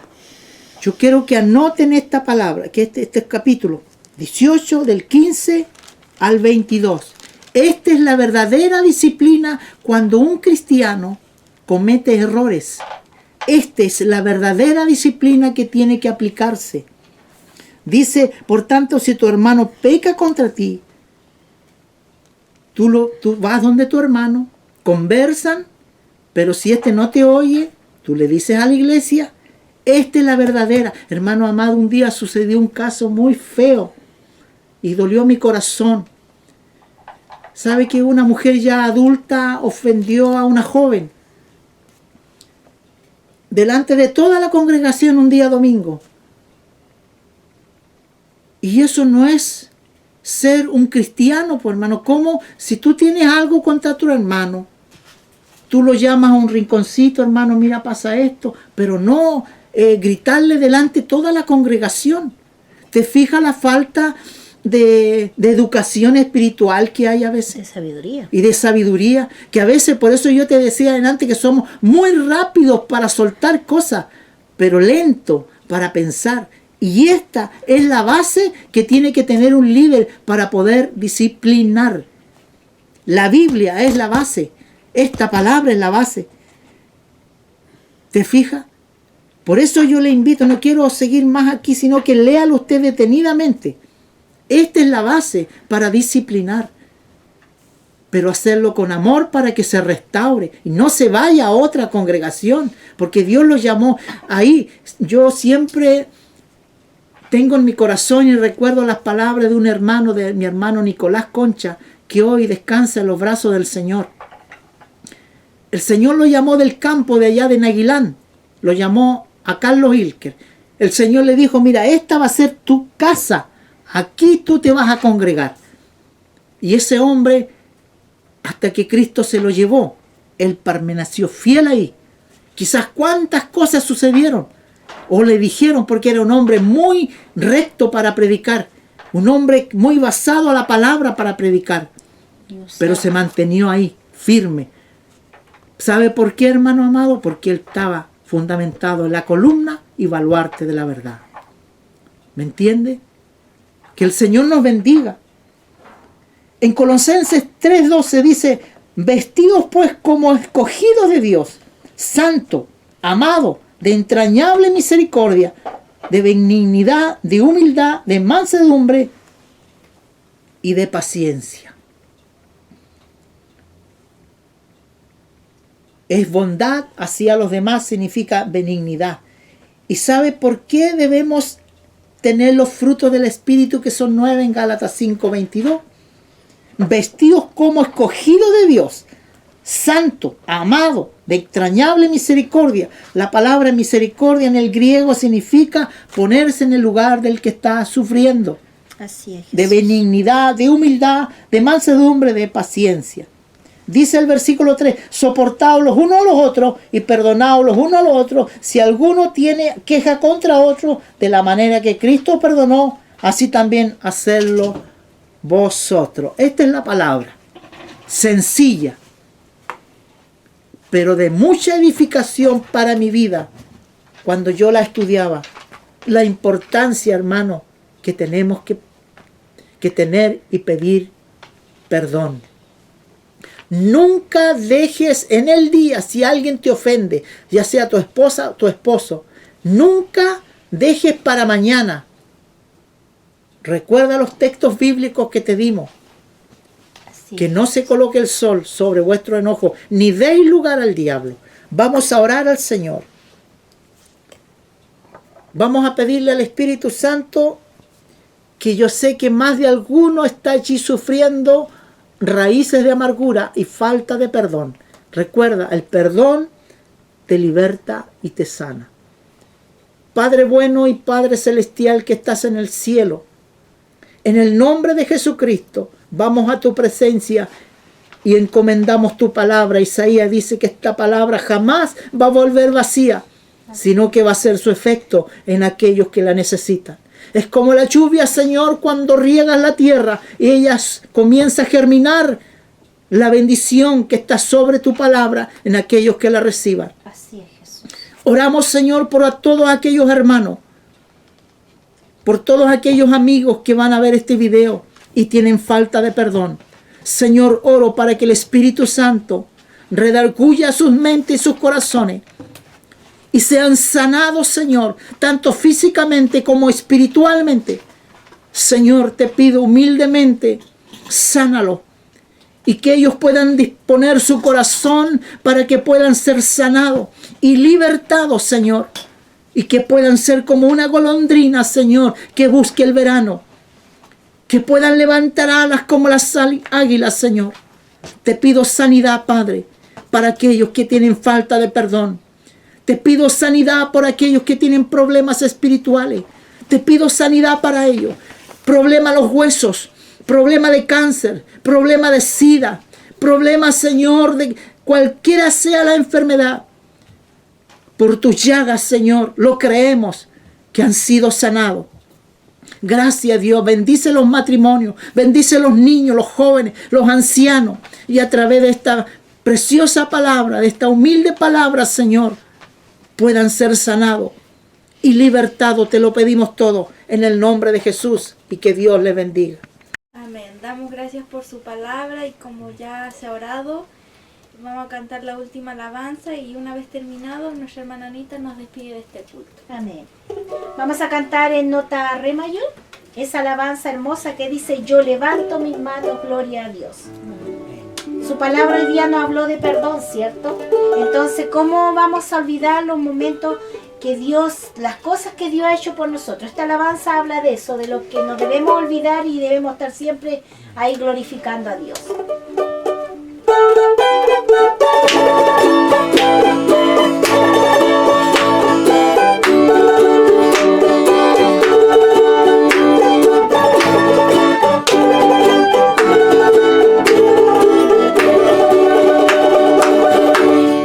Yo quiero que anoten esta palabra, que este capítulo 18 del 15 al 22. Esta es la verdadera disciplina cuando un cristiano comete errores. Esta es la verdadera disciplina que tiene que aplicarse. Dice, por tanto, si tu hermano peca contra ti, tú vas donde tu hermano, conversan, pero si este no te oye, tú le dices a la iglesia, esta es la verdadera. Hermano amado, un día sucedió un caso muy feo y dolió mi corazón. ¿Sabe que una mujer ya adulta ofendió a una joven? Delante de toda la congregación un día domingo. Y eso no es ser un cristiano, pues hermano. ¿Cómo? Si tú tienes algo contra tu hermano, tú lo llamas a un rinconcito, hermano, mira, pasa esto, pero no gritarle delante de toda la congregación. ¿Te fijas la falta de educación espiritual que hay a veces? De sabiduría. Y de sabiduría, que a veces, por eso yo te decía adelante que somos muy rápidos para soltar cosas, pero lento para pensar. Y esta es la base que tiene que tener un líder para poder disciplinar. La Biblia es la base. Esta palabra es la base. ¿Te fijas? Por eso yo le invito, no quiero seguir más aquí, sino que léalo usted detenidamente. Esta es la base para disciplinar. Pero hacerlo con amor para que se restaure y no se vaya a otra congregación, porque Dios lo llamó ahí. Yo siempre tengo en mi corazón y recuerdo las palabras de un hermano, de mi hermano Nicolás Concha, que hoy descansa en los brazos del Señor. El Señor lo llamó del campo de allá de Naguilán, lo llamó a Carlos Ilker. El Señor le dijo, mira, esta va a ser tu casa, aquí tú te vas a congregar. Y ese hombre, hasta que Cristo se lo llevó, él permaneció fiel ahí. Quizás cuántas cosas sucedieron, o le dijeron, porque era un hombre muy recto para predicar, un hombre muy basado a la palabra para predicar, pero se mantenió ahí, firme. ¿Sabe por qué, hermano amado? Porque él estaba fundamentado en la columna y baluarte de la verdad. ¿Me entiende? Que el Señor nos bendiga. En Colosenses 3:12 dice, vestidos pues como escogidos de Dios, santo, amado, de entrañable misericordia, de benignidad, de humildad, de mansedumbre y de paciencia. Es bondad hacia los demás, significa benignidad. ¿Y sabe por qué debemos tener los frutos del Espíritu, que son 9 en Gálatas 5:22? Vestidos como escogidos de Dios, santo, amado, de entrañable misericordia. La palabra misericordia en el griego significa ponerse en el lugar del que está sufriendo. Así es, Jesús. De benignidad, de humildad, de mansedumbre, de paciencia. Dice el versículo 3, soportaos los unos a los otros y perdonaos los unos a los otros. Si alguno tiene queja contra otro, de la manera que Cristo perdonó, así también hacedlo vosotros. Esta es la palabra, sencilla, pero de mucha edificación para mi vida. Cuando yo la estudiaba, la importancia, hermano, que tenemos que tener y pedir perdón. Nunca dejes en el día, si alguien te ofende, ya sea tu esposa o tu esposo, nunca dejes para mañana. Recuerda los textos bíblicos que te dimos. Así Que es. no se coloque el sol sobre vuestro enojo, ni deis lugar al diablo. Vamos a orar al Señor. Vamos a pedirle al Espíritu Santo, que yo sé que más de alguno está allí sufriendo raíces de amargura y falta de perdón. Recuerda, el perdón te liberta y te sana. Padre bueno y Padre celestial que estás en el cielo, en el nombre de Jesucristo, vamos a tu presencia y encomendamos tu palabra. Isaías dice que esta palabra jamás va a volver vacía, sino que va a hacer su efecto en aquellos que la necesitan. Es como la lluvia, Señor, cuando riegas la tierra y ella comienza a germinar la bendición que está sobre tu palabra en aquellos que la reciban. Así es, Jesús. Oramos, Señor, por todos aquellos hermanos, por todos aquellos amigos que van a ver este video y tienen falta de perdón. Señor, oro para que el Espíritu Santo redarguya sus mentes y sus corazones y sean sanados, Señor, tanto físicamente como espiritualmente. Señor, te pido humildemente, sánalo, y que ellos puedan disponer su corazón para que puedan ser sanados y libertados, Señor, y que puedan ser como una golondrina, Señor, que busque el verano, que puedan levantar alas como las águilas, Señor. Te pido sanidad, Padre, para aquellos que tienen falta de perdón. Te pido sanidad por aquellos que tienen problemas espirituales. Te pido sanidad para ellos. Problema a los huesos, problema de cáncer, problema de sida, problema, Señor, de cualquiera sea la enfermedad. Por tus llagas, Señor, lo creemos que han sido sanados. Gracias, Dios. Bendice los matrimonios, bendice los niños, los jóvenes, los ancianos. Y a través de esta preciosa palabra, de esta humilde palabra, Señor, puedan ser sanados y libertados. Te lo pedimos todo en el nombre de Jesús, y que Dios les bendiga. Amén. Damos gracias por su palabra, y como ya se ha orado, vamos a cantar la última alabanza, y una vez terminado, nuestra hermana Anita nos despide de este culto. Amén. Vamos a cantar en nota re mayor esa alabanza hermosa que dice: yo levanto mis manos, gloria a Dios. Su palabra hoy día nos habló de perdón, ¿cierto? Entonces, ¿cómo vamos a olvidar los momentos que Dios, las cosas que Dios ha hecho por nosotros? Esta alabanza habla de eso, de lo que nos debemos olvidar, y debemos estar siempre ahí glorificando a Dios.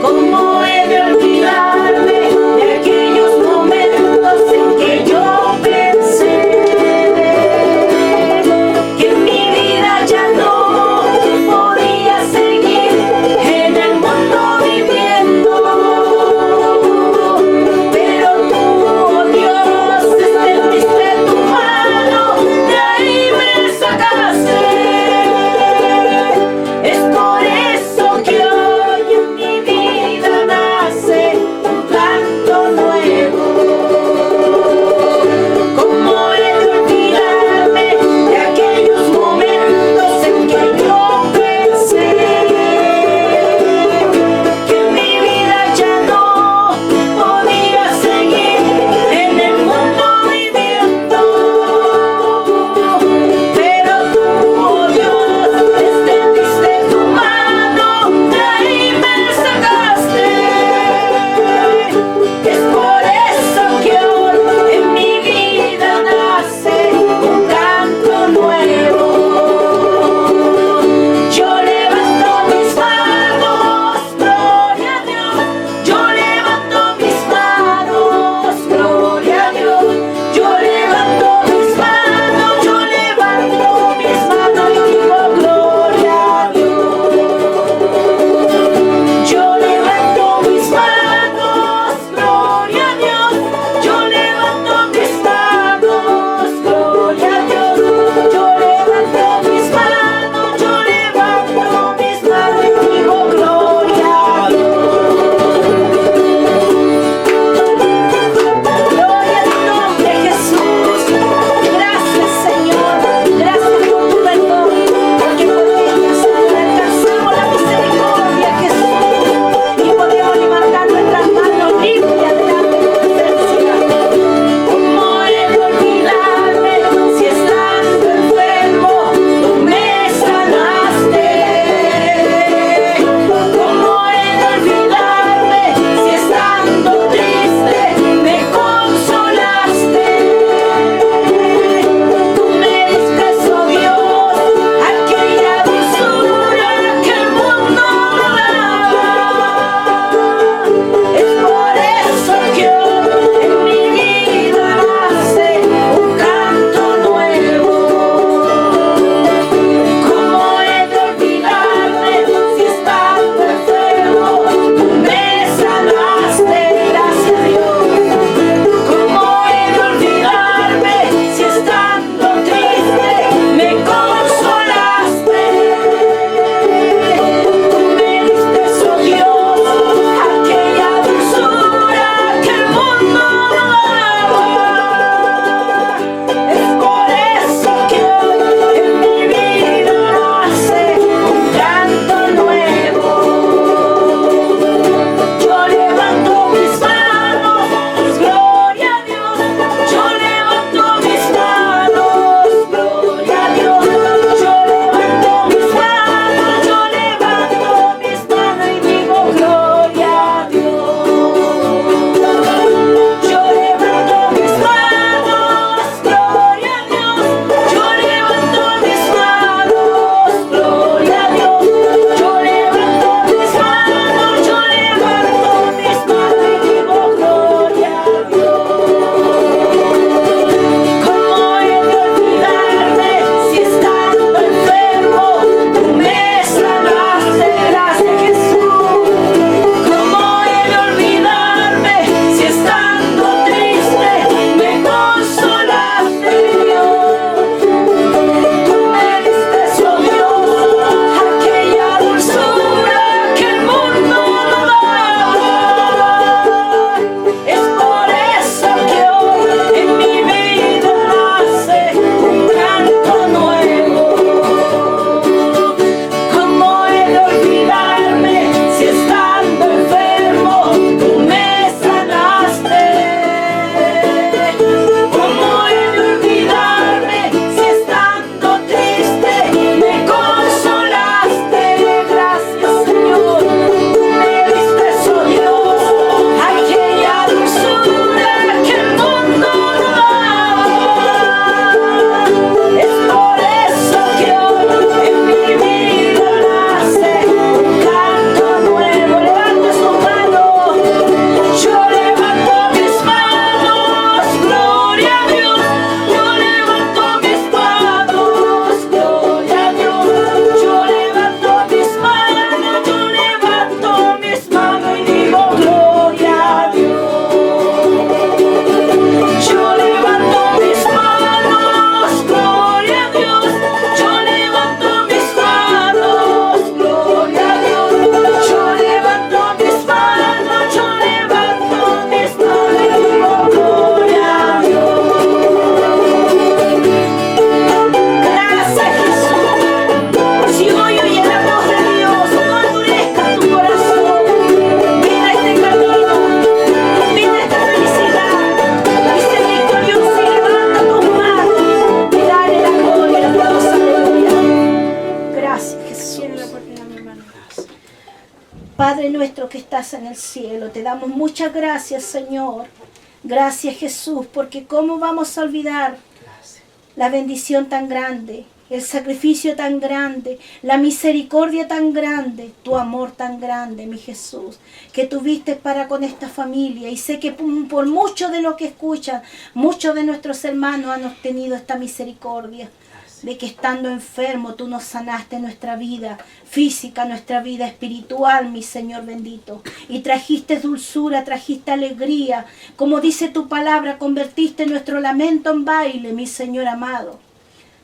¿Cómo he de olvidarme de aquellos momentos en que yo pensé que mi vida ya no podía seguir en el mundo? Padre nuestro que estás en el cielo, te damos muchas gracias, Señor. Gracias, Jesús, porque cómo vamos a olvidar la bendición tan grande, el sacrificio tan grande, la misericordia tan grande, tu amor tan grande, mi Jesús, que tuviste para con esta familia. Y sé que por mucho de lo que escuchan, muchos de nuestros hermanos han tenido esta misericordia, de que estando enfermo tú nos sanaste nuestra vida física, nuestra vida espiritual, mi Señor bendito. Y trajiste dulzura, trajiste alegría. Como dice tu palabra, convertiste nuestro lamento en baile, mi Señor amado.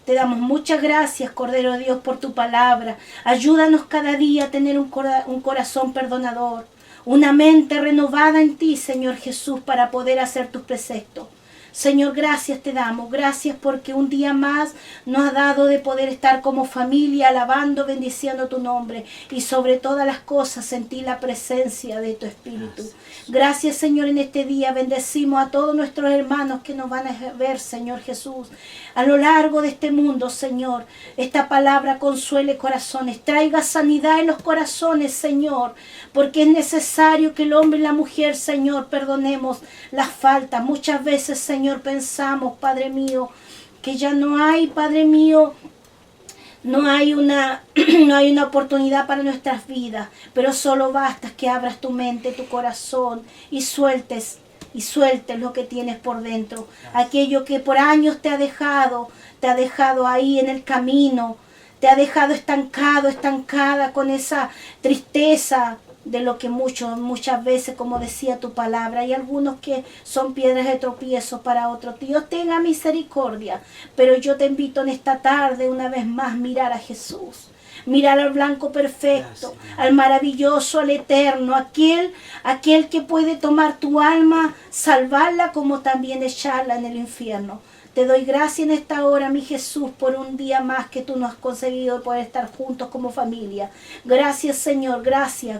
Te damos muchas gracias, Cordero de Dios, por tu palabra. Ayúdanos cada día a tener un corazón perdonador, una mente renovada en ti, Señor Jesús, para poder hacer tus preceptos. Señor, gracias te damos, gracias porque un día más nos has dado de poder estar como familia, alabando, bendiciendo tu nombre y sobre todas las cosas sentir la presencia de tu Espíritu. Gracias, Señor, en este día bendecimos a todos nuestros hermanos que nos van a ver, Señor Jesús, a lo largo de este mundo, Señor. Esta palabra consuele corazones, traiga sanidad en los corazones, Señor, porque es necesario que el hombre y la mujer, Señor, perdonemos las faltas. Muchas veces, Señor, pensamos, Padre mío, que ya no hay, Padre mío, no hay una oportunidad para nuestras vidas, pero solo basta que abras tu mente, tu corazón y sueltes lo que tienes por dentro. Aquello que por años te ha dejado ahí en el camino, te ha dejado estancado, estancada con esa tristeza de lo que muchas veces, como decía tu palabra, hay algunos que son piedras de tropiezo para otros. Dios tenga misericordia, pero yo te invito en esta tarde una vez más mirar a Jesús. Mirar al blanco perfecto, al maravilloso, al eterno, aquel que puede tomar tu alma, salvarla como también echarla en el infierno. Te doy gracias en esta hora, mi Jesús, por un día más que tú nos has conseguido poder estar juntos como familia. Gracias, Señor, gracias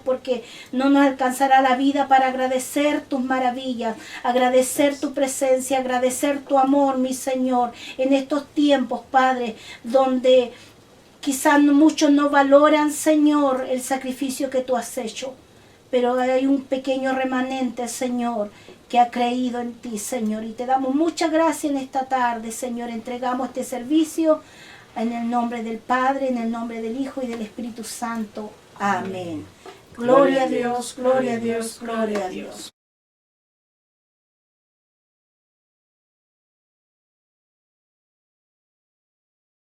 porque no nos alcanzará la vida para agradecer tus maravillas, agradecer tu presencia, agradecer tu amor, mi Señor, en estos tiempos, Padre, donde quizás muchos no valoran, Señor, el sacrificio que tú has hecho. Pero hay un pequeño remanente, Señor, que ha creído en ti, Señor. Y te damos muchas gracias en esta tarde, Señor. Entregamos este servicio en el nombre del Padre, en el nombre del Hijo y del Espíritu Santo. Amén. Gloria a Dios, gloria a Dios, gloria a Dios.